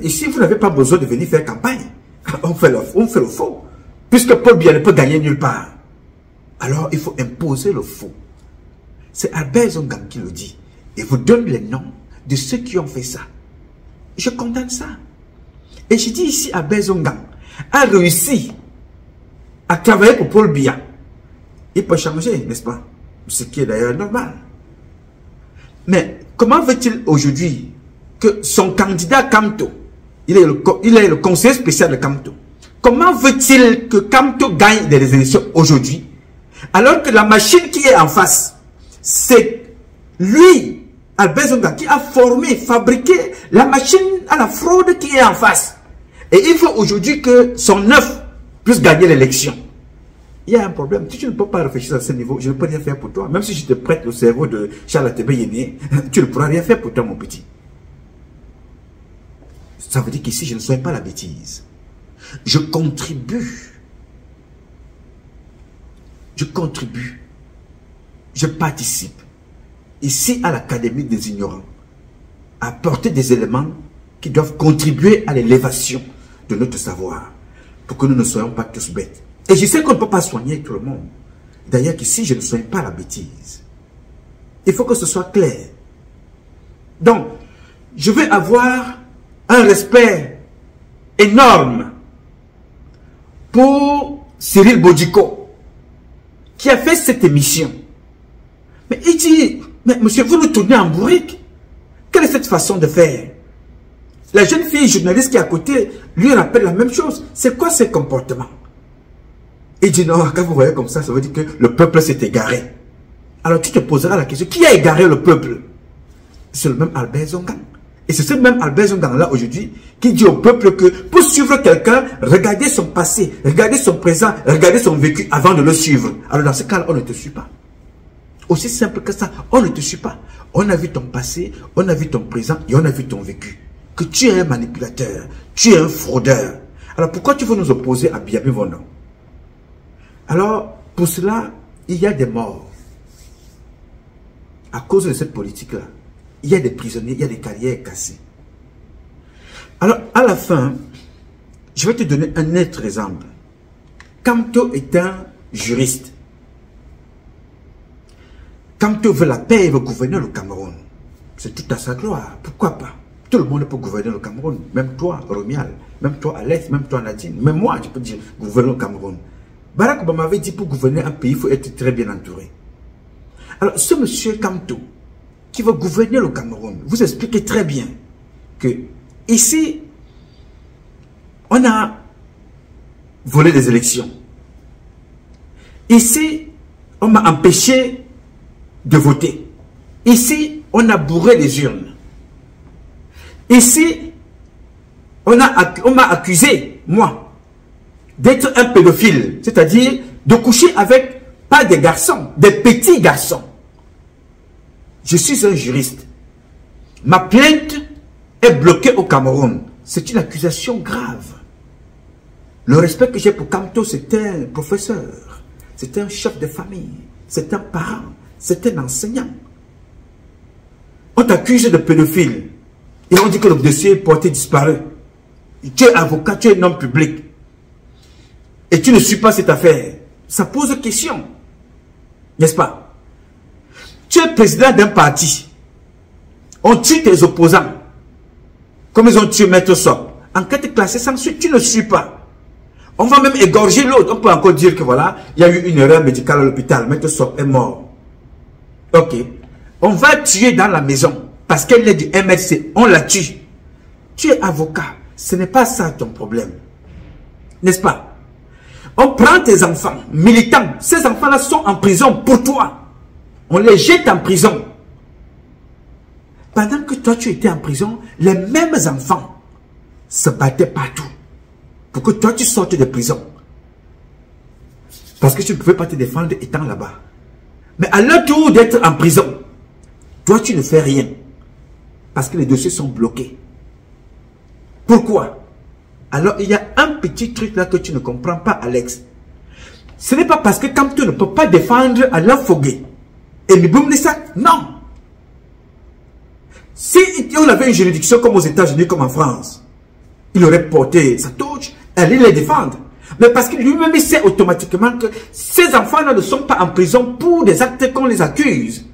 Ici, vous n'avez pas besoin de venir faire campagne. On fait le faux. Puisque Paul Biya ne peut gagner nulle part. Alors, il faut imposer le faux. C'est Albert Zongang qui le dit. Et vous donne les noms de ceux qui ont fait ça. Je condamne ça. Et je dis ici, Albert Zongang a réussi à travailler pour Paul Biya. Il peut changer, n'est-ce pas? Ce qui est d'ailleurs normal. Mais comment veut-il aujourd'hui que son candidat Kamto, il est le conseiller spécial de Kamto, comment veut-il que Kamto gagne des élections aujourd'hui, alors que la machine qui est en face, c'est lui, Albert Zongang, qui a formé, fabriqué la machine à la fraude qui est en face. Et il faut aujourd'hui que son œuf puisse gagner l'élection. Il y a un problème. Si tu ne peux pas réfléchir à ce niveau, je ne peux rien faire pour toi. Même si je te prête le cerveau de Charles Atebe Yéné, tu ne pourras rien faire pour toi, mon petit. Ça veut dire qu'ici, je ne sois pas la bêtise. Je contribue. Je participe. Ici, à l'Académie des ignorants, à apporter des éléments qui doivent contribuer à l'élévation de notre savoir, pour que nous ne soyons pas tous bêtes. Et je sais qu'on ne peut pas soigner tout le monde. D'ailleurs, qu'ici, je ne soigne pas la bêtise. Il faut que ce soit clair. Donc, je vais avoir un respect énorme pour Cyril Bodjiko, qui a fait cette émission. Mais il dit, mais monsieur, vous nous tournez en bourrique. Quelle est cette façon de faire? La jeune fille journaliste qui est à côté lui rappelle la même chose. C'est quoi ce comportement? Il dit non, quand vous voyez comme ça veut dire que le peuple s'est égaré. Alors tu te poseras la question, qui a égaré le peuple? C'est le même Albert Zongang. Et c'est ce même Albert Zongang là aujourd'hui qui dit au peuple que pour suivre quelqu'un, regardez son passé, regardez son présent, regardez son vécu avant de le suivre. Alors dans ce cas-là, on ne te suit pas. Aussi simple que ça. On ne te suit pas. On a vu ton passé, on a vu ton présent et on a vu ton vécu. Que tu es un manipulateur, tu es un fraudeur. Alors pourquoi tu veux nous opposer à Biamé Vono? Alors, pour cela, il y a des morts. À cause de cette politique-là, il y a des prisonniers, il y a des carrières cassées. Alors, à la fin, je vais te donner un autre exemple. Kamto est un juriste. Kamto veut la paix et veut gouverner le Cameroun. C'est tout à sa gloire. Pourquoi pas? Tout le monde peut gouverner le Cameroun. Même toi, Romial. Même toi, Alex. Même toi, Nadine. Même moi, je peux dire gouverner le Cameroun. Barack Obama avait dit pour gouverner un pays, il faut être très bien entouré. Alors, ce monsieur Kamto, qui veut gouverner le Cameroun, vous expliquez très bien que ici, on a volé des élections. Ici, on m'a empêché de voter. Ici, on a bourré les urnes. Ici, on m'a accusé, moi, d'être un pédophile, c'est-à-dire de coucher avec pas des garçons, des petits garçons. Je suis un juriste. Ma plainte est bloquée au Cameroun. C'est une accusation grave. Le respect que j'ai pour Kamto, c'est un professeur, c'est un chef de famille, c'est un parent, c'est un enseignant. On t'accuse de pédophile et on dit que le dossier est porté disparu. Tu es avocat, tu es un homme public et tu ne suis pas cette affaire. Ça pose question, n'est-ce pas? Tu es président d'un parti. On tue tes opposants comme ils ont tué Maître Sop. Enquête classée sans suite, tu ne suis pas. On va même égorger l'autre. On peut encore dire que voilà, il y a eu une erreur médicale à l'hôpital. Maître Sop est mort. Ok. On va tuer dans la maison parce qu'elle est du MLC. On la tue. Tu es avocat. Ce n'est pas ça ton problème. N'est-ce pas? On prend tes enfants militants. Ces enfants-là sont en prison pour toi. On les jette en prison. Pendant que toi tu étais en prison, les mêmes enfants se battaient partout pour que toi tu sortes de prison. Parce que tu ne pouvais pas te défendre étant là-bas. Mais à leur tour d'être en prison, toi tu ne fais rien. Parce que les dossiers sont bloqués. Pourquoi? Alors il y a un petit truc là que tu ne comprends pas, Alex. Ce n'est pas parce que Kamto ne peut pas défendre Alain Fogué et Miboum Nissak, non. Si on avait une juridiction comme aux États-Unis, comme en France, il aurait porté sa touche, allait les défendre. Mais parce que lui-même, il sait automatiquement que ces enfants-là ne sont pas en prison pour des actes qu'on les accuse.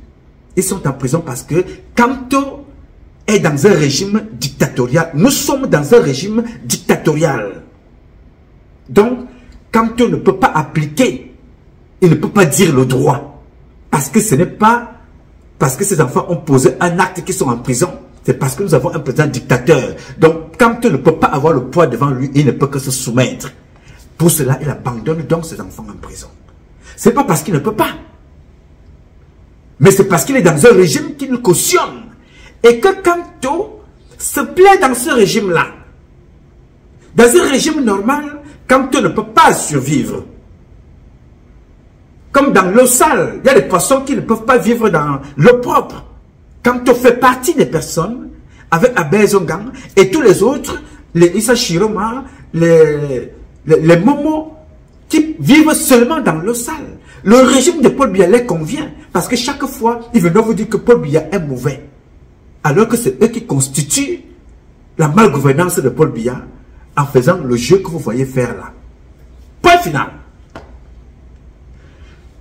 Ils sont en prison parce que Kamto est dans un régime dictatorial. Nous sommes dans un régime dictatorial. Donc, Kamto ne peut pas appliquer, il ne peut pas dire le droit. Parce que ce n'est pas parce que ces enfants ont posé un acte qui sont en prison. C'est parce que nous avons un président dictateur. Donc, Kamto ne peut pas avoir le poids devant lui, il ne peut que se soumettre. Pour cela, il abandonne donc ses enfants en prison. Ce n'est pas parce qu'il ne peut pas. Mais c'est parce qu'il est dans un régime qui le cautionne. Et que Kamto se plaît dans ce régime-là. Dans un régime normal, Kamto ne peut pas survivre. Comme dans l'eau sale, il y a des poissons qui ne peuvent pas vivre dans l'eau propre. Kamto fait partie des personnes avec Abel Zongang et tous les autres, les Issa Shiroma, les Momo, qui vivent seulement dans l'eau sale. Le régime de Paul Biya les convient parce que chaque fois, ils veulent vous dire que Paul Biya est mauvais. Alors que c'est eux qui constituent la malgouvernance de Paul Biya en faisant le jeu que vous voyez faire là. Point final.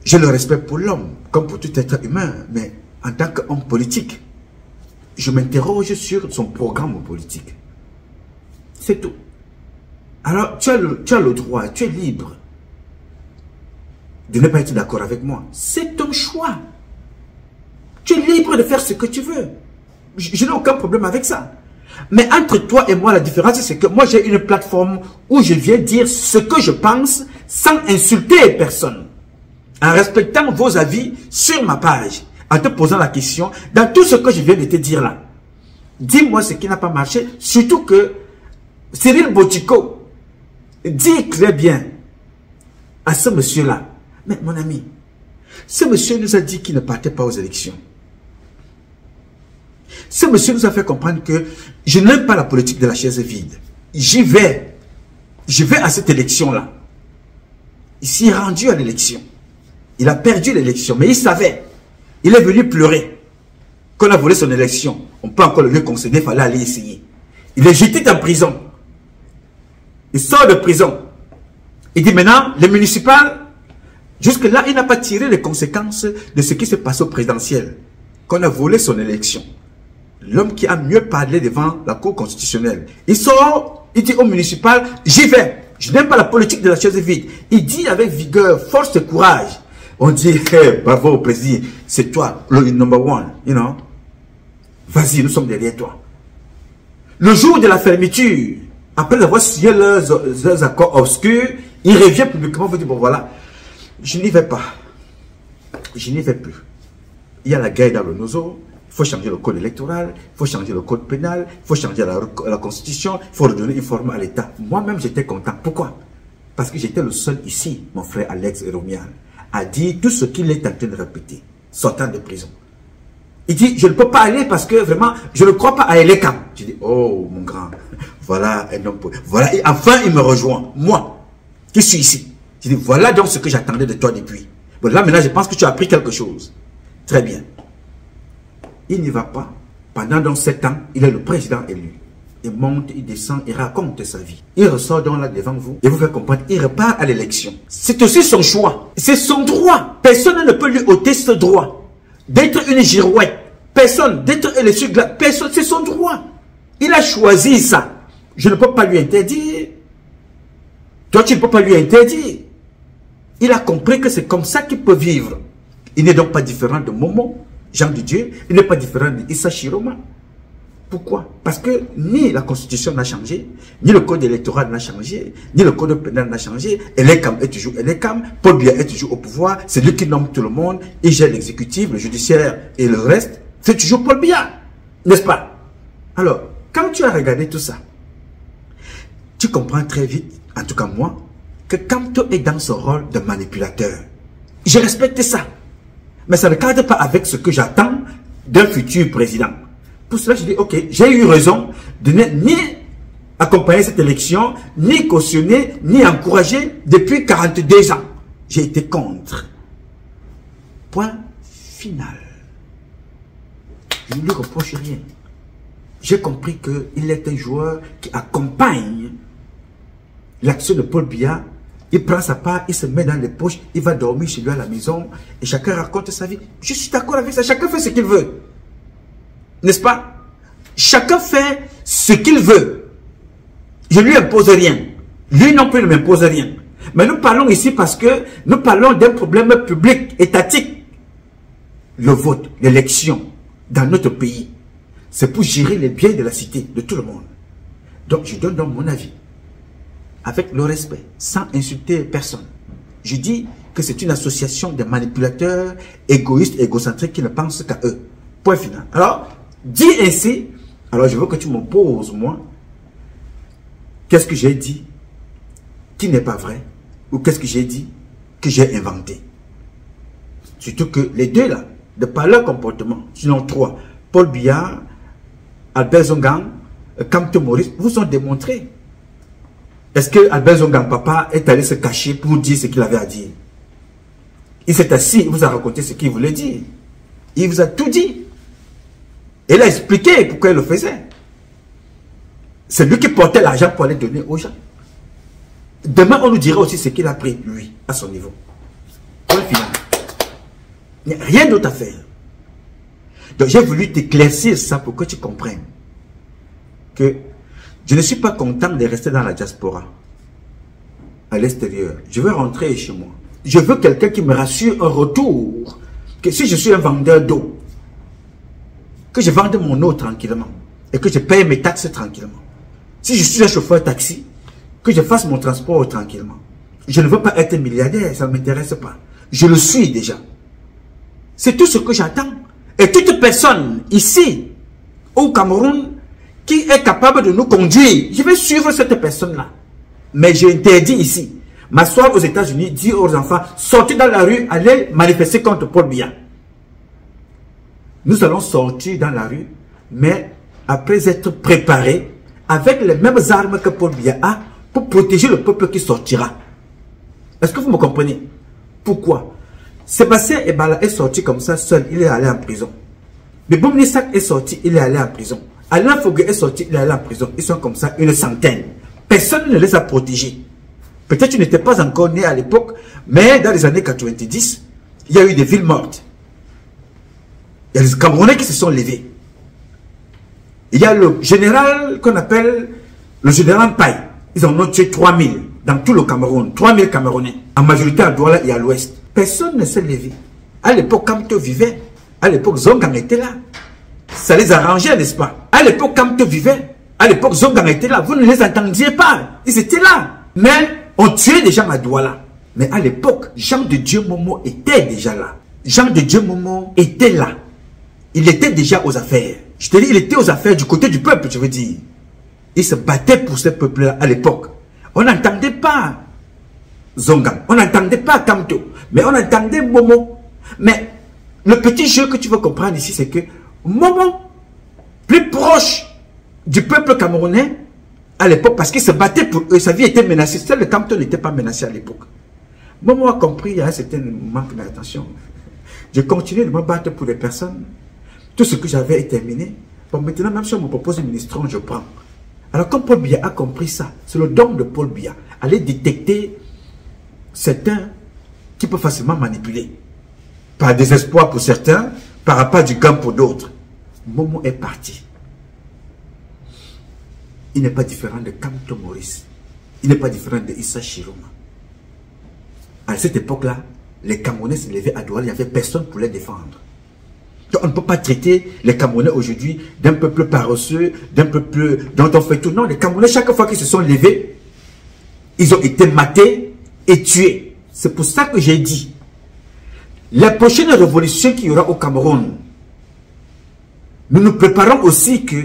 Je le respecte pour l'homme, comme pour tout être humain, mais en tant qu'homme politique, je m'interroge sur son programme politique. C'est tout. Alors, tu as le droit, tu es libre de ne pas être d'accord avec moi. C'est ton choix. Tu es libre de faire ce que tu veux. Je n'ai aucun problème avec ça. Mais entre toi et moi, la différence, c'est que moi, j'ai une plateforme où je viens dire ce que je pense sans insulter personne. En respectant vos avis sur ma page, en te posant la question, dans tout ce que je viens de te dire là, dis-moi ce qui n'a pas marché, surtout que Cyril Botico dit très bien à ce monsieur-là, mais mon ami, Ce monsieur nous a dit qu'il ne partait pas aux élections. Ce monsieur nous a fait comprendre que je n'aime pas la politique de la chaise vide. J'y vais. Je vais à cette élection-là. Il s'est rendu à l'élection. Il a perdu l'élection, mais il savait. Il est venu pleurer. Qu'on a volé son élection, on peut encore le lui concéder, il fallait aller essayer. Il est jeté en prison. Il sort de prison. Il dit maintenant, les municipales, jusque-là, il n'a pas tiré les conséquences de ce qui se passe au présidentiel. Qu'on a volé son élection. L'homme qui a mieux parlé devant la Cour constitutionnelle. Il sort, il dit au municipal, j'y vais. Je n'aime pas la politique de la chaise vide. Il dit avec vigueur, force et courage. On dit, hey, bravo au président, c'est toi, le number one, you know. Vas-y, nous sommes derrière toi. Le jour de la fermeture, après avoir signé leurs accords obscurs, il revient publiquement, vous dit, bon voilà, je n'y vais pas. Je n'y vais plus. Il y a la guerre dans le nozo, il faut changer le code électoral, il faut changer le code pénal, il faut changer la constitution, il faut redonner une forme à l'État. Moi-même, j'étais content. Pourquoi? Parce que j'étais le seul ici, mon frère Alex Eromian, a dit tout ce qu'il est en train de répéter, sortant de prison. Il dit, je ne peux pas aller parce que vraiment, je ne crois pas à Elekam. Je dis, oh mon grand, voilà un homme. Voilà, et enfin il me rejoint, moi, qui suis ici. Je dis, voilà donc ce que j'attendais de toi depuis. Bon, là maintenant, je pense que tu as appris quelque chose. Très bien. Il n'y va pas. Pendant donc 7 ans, il est le président élu. Il monte, il descend, il raconte sa vie. Il ressort donc là devant vous et vous fait comprendre, il repart à l'élection. C'est aussi son choix. C'est son droit. Personne ne peut lui ôter ce droit. D'être une girouette. Personne. D'être un essuie-glace. Personne. C'est son droit. Il a choisi ça. Je ne peux pas lui interdire. Toi, tu ne peux pas lui interdire. Il a compris que c'est comme ça qu'il peut vivre. Il n'est donc pas différent de Momo, Jean de Dieu. Il n'est pas différent d'Issa Chiroma. Pourquoi? Parce que ni la constitution n'a changé, ni le code électoral n'a changé, ni le code pénal n'a changé. Elekam est toujours Elekam, Paul Biya est toujours au pouvoir, c'est lui qui nomme tout le monde, il gère l'exécutif, le judiciaire et le reste, c'est toujours Paul Biya, n'est-ce pas? Alors, quand tu as regardé tout ça, tu comprends très vite, en tout cas moi, que Kamto est dans son rôle de manipulateur. Je respecte ça, mais ça ne cadre pas avec ce que j'attends d'un futur président. Pour cela, je dis, ok, j'ai eu raison de ni accompagner cette élection, ni cautionner, ni encourager depuis 42 ans. J'ai été contre. Point final. Je ne lui reproche rien. J'ai compris qu'il est un joueur qui accompagne l'action de Paul Biya. Il prend sa part, il se met dans les poches, il va dormir chez lui à la maison et chacun raconte sa vie. Je suis d'accord avec ça, chacun fait ce qu'il veut. N'est-ce pas? Chacun fait ce qu'il veut. Je ne lui impose rien. Lui non plus ne m'impose rien. Mais nous parlons ici parce que nous parlons d'un problème public, étatique. Le vote, l'élection dans notre pays, c'est pour gérer les biens de la cité, de tout le monde. Donc je donne donc mon avis, avec le respect, sans insulter personne. Je dis que c'est une association de manipulateurs, égoïstes, égocentriques qui ne pensent qu'à eux. Point final. Alors, dit ainsi, alors je veux que tu m'opposes, moi, qu'est-ce que j'ai dit qui n'est pas vrai, ou qu'est-ce que j'ai dit que j'ai inventé. Surtout que les deux là, de par leur comportement, sinon 3, Paul Biya, Albert Zongang, Kamto Maurice, vous ont démontré. Est-ce que Albert Zongang, papa, est allé se cacher pour dire ce qu'il avait à dire? Il s'est assis, il vous a raconté ce qu'il voulait dire. Il vous a tout dit. Il a expliqué pourquoi il le faisait. C'est lui qui portait l'argent pour aller donner aux gens. Demain, on nous dira aussi ce qu'il a pris, lui, à son niveau. Point final. Il n'y a rien d'autre à faire. Donc, j'ai voulu t'éclaircir ça pour que tu comprennes que je ne suis pas content de rester dans la diaspora, à l'extérieur. Je veux rentrer chez moi. Je veux quelqu'un qui me rassure un retour. Que si je suis un vendeur d'eau, que je vende mon eau tranquillement et que je paye mes taxes tranquillement. Si je suis un chauffeur taxi, que je fasse mon transport tranquillement. Je ne veux pas être milliardaire, ça ne m'intéresse pas. Je le suis déjà. C'est tout ce que j'attends. Et toute personne ici, au Cameroun, qui est capable de nous conduire, je vais suivre cette personne-là. Mais j'interdis ici. m'asseoir aux États-Unis, dire aux enfants, sortez dans la rue, allez manifester contre Paul Biya. Nous allons sortir dans la rue, mais après être préparés avec les mêmes armes que Paul Biya a pour protéger le peuple qui sortira. Est-ce que vous me comprenez? Pourquoi? Sébastien Ebala est sorti comme ça seul, il est allé en prison. Mais Boumni Sak est sorti, il est allé en prison. Alain Fogué est sorti, il est allé en prison. Ils sont comme ça, une centaine. Personne ne les a protégés. Peut-être tu n'étais pas encore né à l'époque, mais dans les années 90, il y a eu des villes mortes. Il y a les Camerounais qui se sont levés. Il y a le général qu'on appelle le général Paye. Ils en ont tué 3000 dans tout le Cameroun. 3000 Camerounais. En majorité à Douala et à l'ouest. Personne ne s'est levé. À l'époque, Kamto vivait. À l'époque, Zongang était là. Ça les arrangeait, n'est-ce pas? À l'époque, Kamto vivait. À l'époque, Zongang était là. Vous ne les entendiez pas. Ils étaient là. Mais on tuait des gens à Douala. Mais à l'époque, Jean de Dieu Momo était déjà là. Jean de Dieu Momo était là. Il était déjà aux affaires. Je te dis, il était aux affaires du côté du peuple, je veux dire. Il se battait pour ce peuple-là à l'époque. On n'entendait pas Zongang. On n'entendait pas Kamto. Mais on entendait Momo. Mais le petit jeu que tu veux comprendre ici, c'est que Momo, plus proche du peuple camerounais à l'époque, parce qu'il se battait pour eux, sa vie était menacée. Seul le Kamto n'était pas menacé à l'époque. Momo a compris, il y a un certain manque d'attention. Je continuais de me battre pour les personnes. Tout ce que j'avais est terminé. Bon, maintenant, même si on me propose une ministre, je prends. Alors, comme Paul Biya a compris ça, c'est le don de Paul Biya. Aller détecter certains qui peuvent facilement manipuler. Par désespoir pour certains, par rapport du gain pour d'autres. Momo est parti. Il n'est pas différent de Kamto Maurice. Il n'est pas différent de Issa Chiroma. À cette époque-là, les Camerounais se levaient à Douala, il n'y avait personne pour les défendre. Donc, on ne peut pas traiter les Camerounais aujourd'hui d'un peuple paresseux, d'un peuple dont on fait tout. Non, les Camerounais, chaque fois qu'ils se sont levés, ils ont été matés et tués. C'est pour ça que j'ai dit, la prochaine révolution qu'il y aura au Cameroun, nous nous préparons aussi que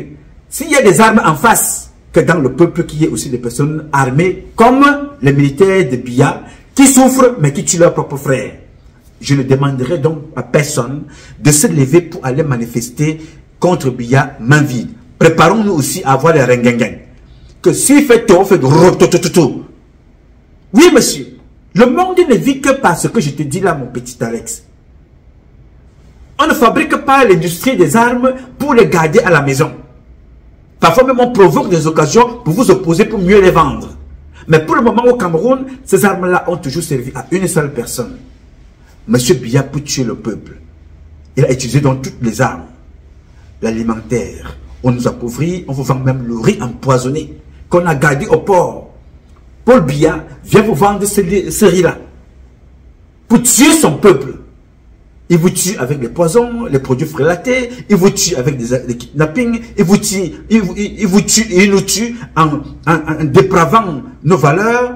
s'il y a des armes en face, que dans le peuple, qu'il y ait aussi des personnes armées, comme les militaires de Biya, qui souffrent mais qui tuent leurs propres frères. Je ne demanderai donc à personne de se lever pour aller manifester contre Biya main vide. Préparons-nous aussi à avoir les rengengen. Que s'il fait tout, on fait de rototototo. Oui, monsieur. Le monde ne vit que par ce que je te dis là, mon petit Alex. On ne fabrique pas l'industrie des armes pour les garder à la maison. Parfois même on provoque des occasions pour vous opposer pour mieux les vendre. Mais pour le moment au Cameroun, ces armes-là ont toujours servi à une seule personne. Monsieur Biya pour tuer le peuple. Il a utilisé donc toutes les armes. L'alimentaire. On nous appauvrit, on vous vend même le riz empoisonné qu'on a gardé au port. Paul Biya vient vous vendre ce riz-là pour tuer son peuple. Il vous tue avec les poisons, les produits frélatés, il vous tue avec des kidnappings, il nous tue en dépravant nos valeurs.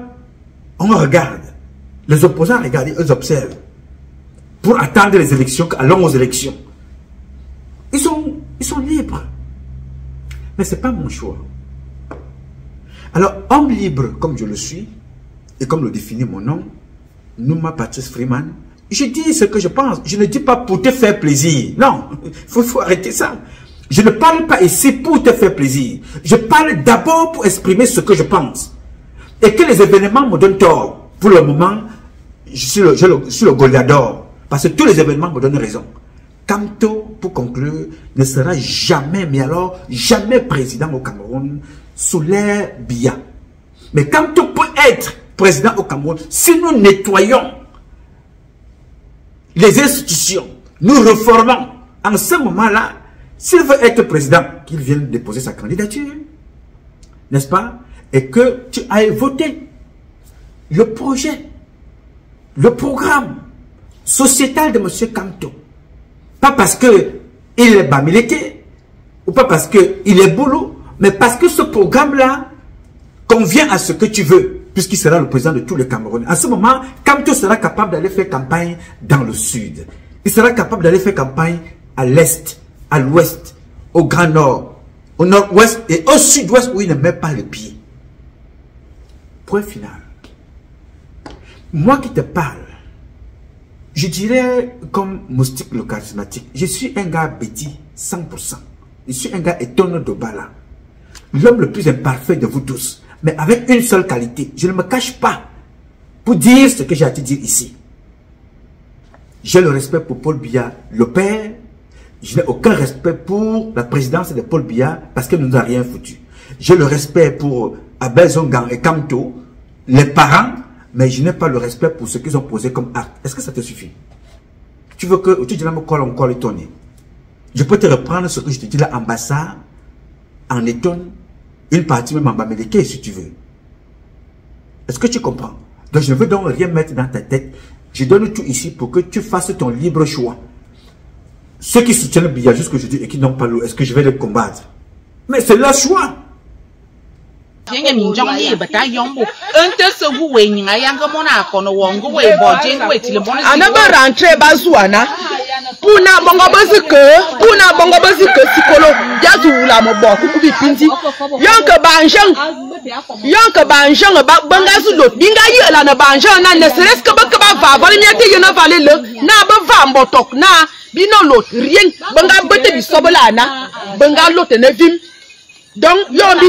On regarde. Les opposants regardent, ils observent. Pour attendre les élections, allons aux élections. Ils sont libres. Mais ce n'est pas mon choix. Alors, homme libre comme je le suis, et comme le définit mon nom, Nouma Patrice Freeman, je dis ce que je pense. Je ne dis pas pour te faire plaisir. Non, il faut arrêter ça. Je ne parle pas ici pour te faire plaisir. Je parle d'abord pour exprimer ce que je pense. Et que les événements me donnent tort. Pour le moment, je suis le Goliador. Parce que tous les événements me donnent raison. Kamto, pour conclure, ne sera jamais, mais alors jamais président au Cameroun sous l'ère Biya. Mais Kamto peut être président au Cameroun si nous nettoyons les institutions, nous reformons. En ce moment-là, s'il veut être président, qu'il vienne déposer sa candidature, n'est-ce pas? Et que tu ailles voter le projet, le programme sociétal de M. Kamto. Pas parce qu'il est bamileke, ou pas parce qu'il est boulot, mais parce que ce programme-là convient à ce que tu veux, puisqu'il sera le président de tous les Camerounais. À ce moment, Kamto sera capable d'aller faire campagne dans le sud. Il sera capable d'aller faire campagne à l'est, à l'ouest, au grand nord, au nord-ouest et au sud-ouest où il ne met pas les pieds. Point final. Moi qui te parle, je dirais comme Moustique le charismatique, je suis un gars bêtis, 100%. Je suis un gars étonnant de Bala. L'homme le plus imparfait de vous tous. Mais avec une seule qualité. Je ne me cache pas pour dire ce que j'ai à te dire ici. J'ai le respect pour Paul Biya, le père. Je n'ai aucun respect pour la présidence de Paul Biya parce qu'elle ne nous a rien foutu. J'ai le respect pour Abel Zongang et Kamto, les parents, mais je n'ai pas le respect pour ce qu'ils ont posé comme acte. Est-ce que ça te suffit? Tu veux que tu dis là, me colle encore l'étonné. Je peux te reprendre ce que je te dis là en Bassa, en étonne, une partie même en Baméleke si tu veux. Est-ce que tu comprends? Donc je ne veux donc rien mettre dans ta tête. Je donne tout ici pour que tu fasses ton libre choix. Ceux qui soutiennent le Biya jusqu'aujourd'hui et qui n'ont pas l'eau, est-ce que je vais les combattre? Mais c'est leur choix. Puna bongo bazike sikolo yazula mobo kukubi pindi yanke banjang bangazu lot binga yela na banjang na ne serait-ce que ba va vali miete yena vale le na ba va mbotok na bino lot rien banga bete bi sobolana banga lot ne vim donc yo bi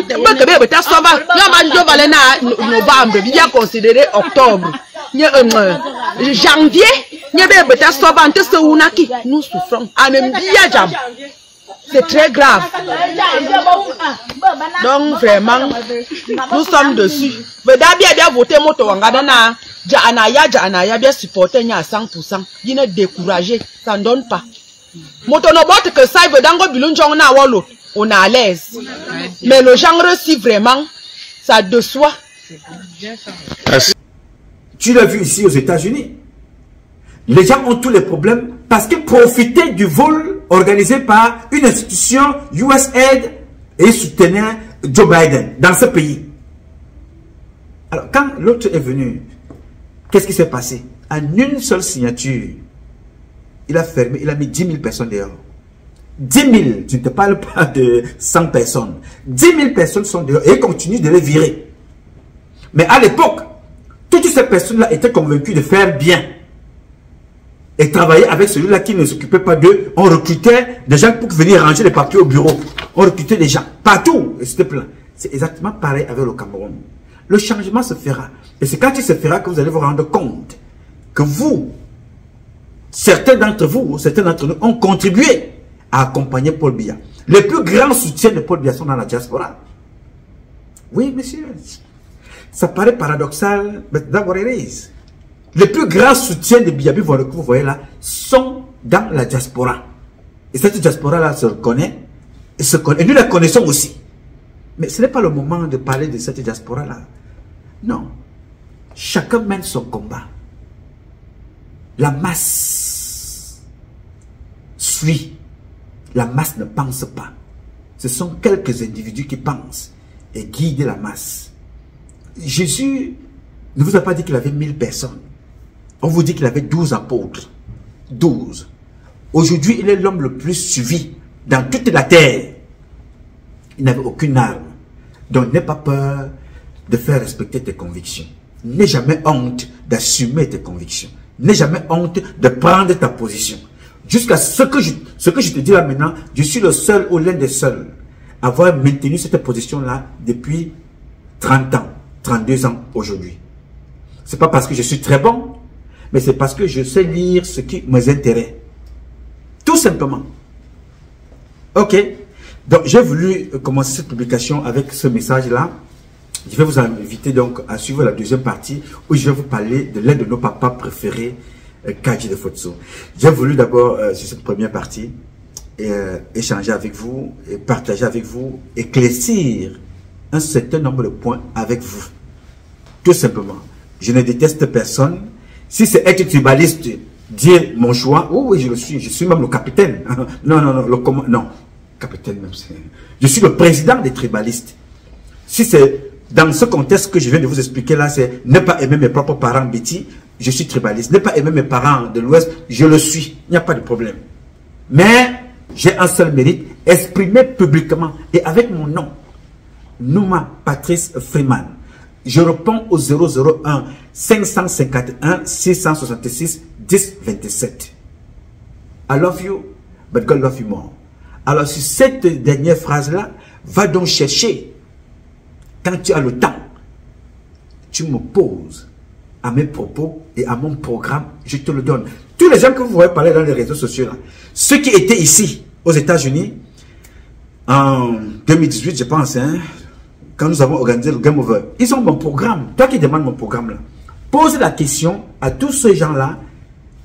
be ta sova yo ma njo vale na novembre bi ya considérer octobre janvier nous souffrons. C'est très grave. Donc vraiment, nous sommes dessus. Mais d'abord, il a voté moto wangadana. Janaya bien supporté à 100%. Il n'est découragé, ça ne donne pas. Moto no bote que ça veut dango bilunjong na wolo. On est à l'aise. Mais le genre si vraiment, ça déçoit. Tu l'as vu ici aux États-Unis. Les gens ont tous les problèmes parce qu'ils profitaient du vol organisé par une institution USAID et soutenaient Joe Biden dans ce pays. Alors, quand l'autre est venu, qu'est-ce qui s'est passé? En une seule signature, il a fermé, il a mis 10 000 personnes dehors. 10 000, tu ne te parles pas de 100 personnes. 10 000 personnes sont dehors et il continue de les virer. Mais à l'époque, toutes ces personnes-là étaient convaincues de faire bien. Et travailler avec celui-là qui ne s'occupait pas d'eux. On recrutait des gens pour venir ranger les papiers au bureau. On recrutait des gens partout. Et c'était plein. C'est exactement pareil avec le Cameroun. Le changement se fera. Et c'est quand il se fera que vous allez vous rendre compte que vous, certains d'entre vous nous ont contribué à accompagner Paul Biya. Les plus grands soutiens de Paul Biya sont dans la diaspora. Oui, monsieur. Ça paraît paradoxal, mais that's what it is. Les plus grands soutiens de Biya que vous voyez là sont dans la diaspora. Et cette diaspora-là se reconnaît. Et nous la connaissons aussi. Mais ce n'est pas le moment de parler de cette diaspora-là. Non. Chacun mène son combat. La masse suit. La masse ne pense pas. Ce sont quelques individus qui pensent et guident la masse. Jésus ne vous a pas dit qu'il avait 1000 personnes. On vous dit qu'il avait 12 apôtres. 12. Aujourd'hui, il est l'homme le plus suivi dans toute la terre. Il n'avait aucune arme. Donc, n'aie pas peur de faire respecter tes convictions. N'aie jamais honte d'assumer tes convictions. N'aie jamais honte de prendre ta position. Jusqu'à ce que je te dis là maintenant, je suis le seul ou l'un des seuls à avoir maintenu cette position-là depuis 30 ans, 32 ans aujourd'hui. C'est pas parce que je suis très bon, mais c'est parce que je sais lire ce qui m'intéresse. Tout simplement. Ok. Donc, j'ai voulu commencer cette publication avec ce message-là. Je vais vous inviter donc à suivre la deuxième partie où je vais vous parler de l'un de nos papas préférés, Kadji de Fotso. J'ai voulu d'abord, sur cette première partie, échanger avec vous, et partager avec vous, éclaircir un certain nombre de points avec vous. Tout simplement. Je ne déteste personne. Si c'est être tribaliste, dire mon choix, oh oui, je suis même le capitaine. Non, capitaine même. Je suis le président des tribalistes. Si c'est dans ce contexte que je viens de vous expliquer là, c'est ne pas aimer mes propres parents Betty, je suis tribaliste. Ne pas aimer mes parents de l'Ouest, je le suis. Il n'y a pas de problème. Mais j'ai un seul mérite, exprimer publiquement et avec mon nom, Nouma Patrice Freeman, Je réponds au 001 551 666 10 27. I love you, but God love you more. Alors, sur cette dernière phrase-là, va donc chercher, quand tu as le temps, tu me poses à mes propos et à mon programme, je te le donne. Tous les gens que vous voyez parler dans les réseaux sociaux, là, ceux qui étaient ici, aux États-Unis, en 2018, je pense, hein, quand nous avons organisé le Game Over, ils ont mon programme. Toi qui demandes mon programme, là, pose la question à tous ces gens-là,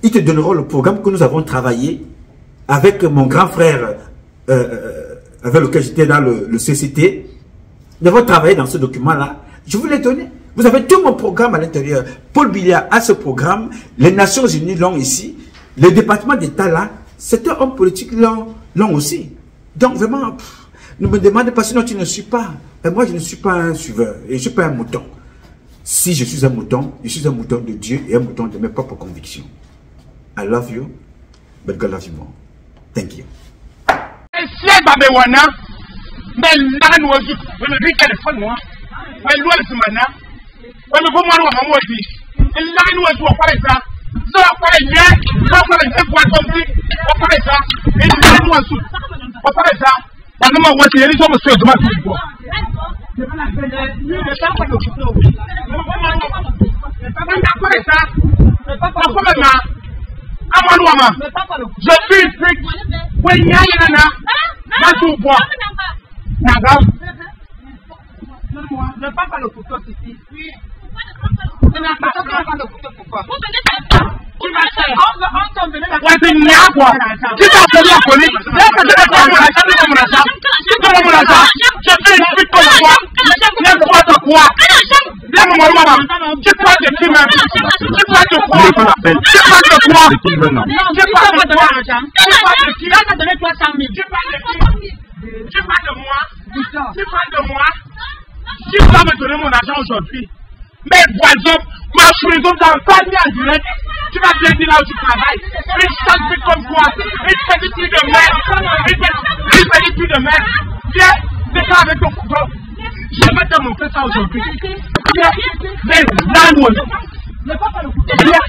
ils te donneront le programme que nous avons travaillé avec mon grand frère, avec lequel j'étais dans le CCT. Nous avons travaillé dans ce document-là. Je vous l'ai donné. Vous avez tout mon programme à l'intérieur. Paul Biya a ce programme. Les Nations Unies l'ont ici. Le département d'État là, c'est un homme politique l'ont aussi. Donc vraiment, ne me demandez pas, sinon tu ne suis pas. Et moi, je ne suis pas un suiveur. Et je ne suis pas un mouton. Si je suis un mouton de Dieu et un mouton de mes propres convictions. I love you, but God loves you more. Thank you. Ne pas le couteau ici. Si tu vas me donner mon argent aujourd'hui, mes voisins, ma maison dans pas mis en direct, tu vas bien dire là où tu travailles. Une chatte comme toi, une petite fille de merde, une petite fille de merde. Viens, descends avec ton couteau. Je vais te montrer ça aujourd'hui. Viens, mais là, nous. Ne pas le couteau. Viens,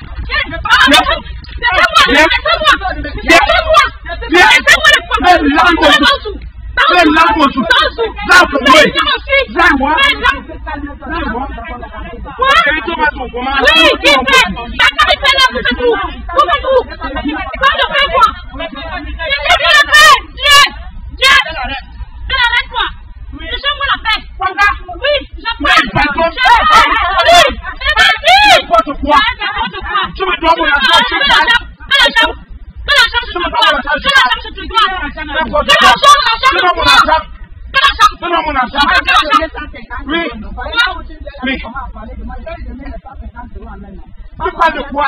tu parles de quoi?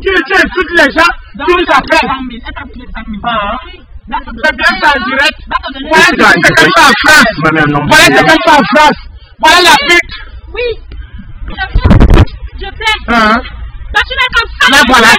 Tu insultes les gens, tu nous appelles. C'est bien ça en direct. Voilà ce qu'elle fait en France. Voilà ce qu'elle fait en France. Voilà la pique. Oui. Je plais. Tu n'es comme ça. Là voilà.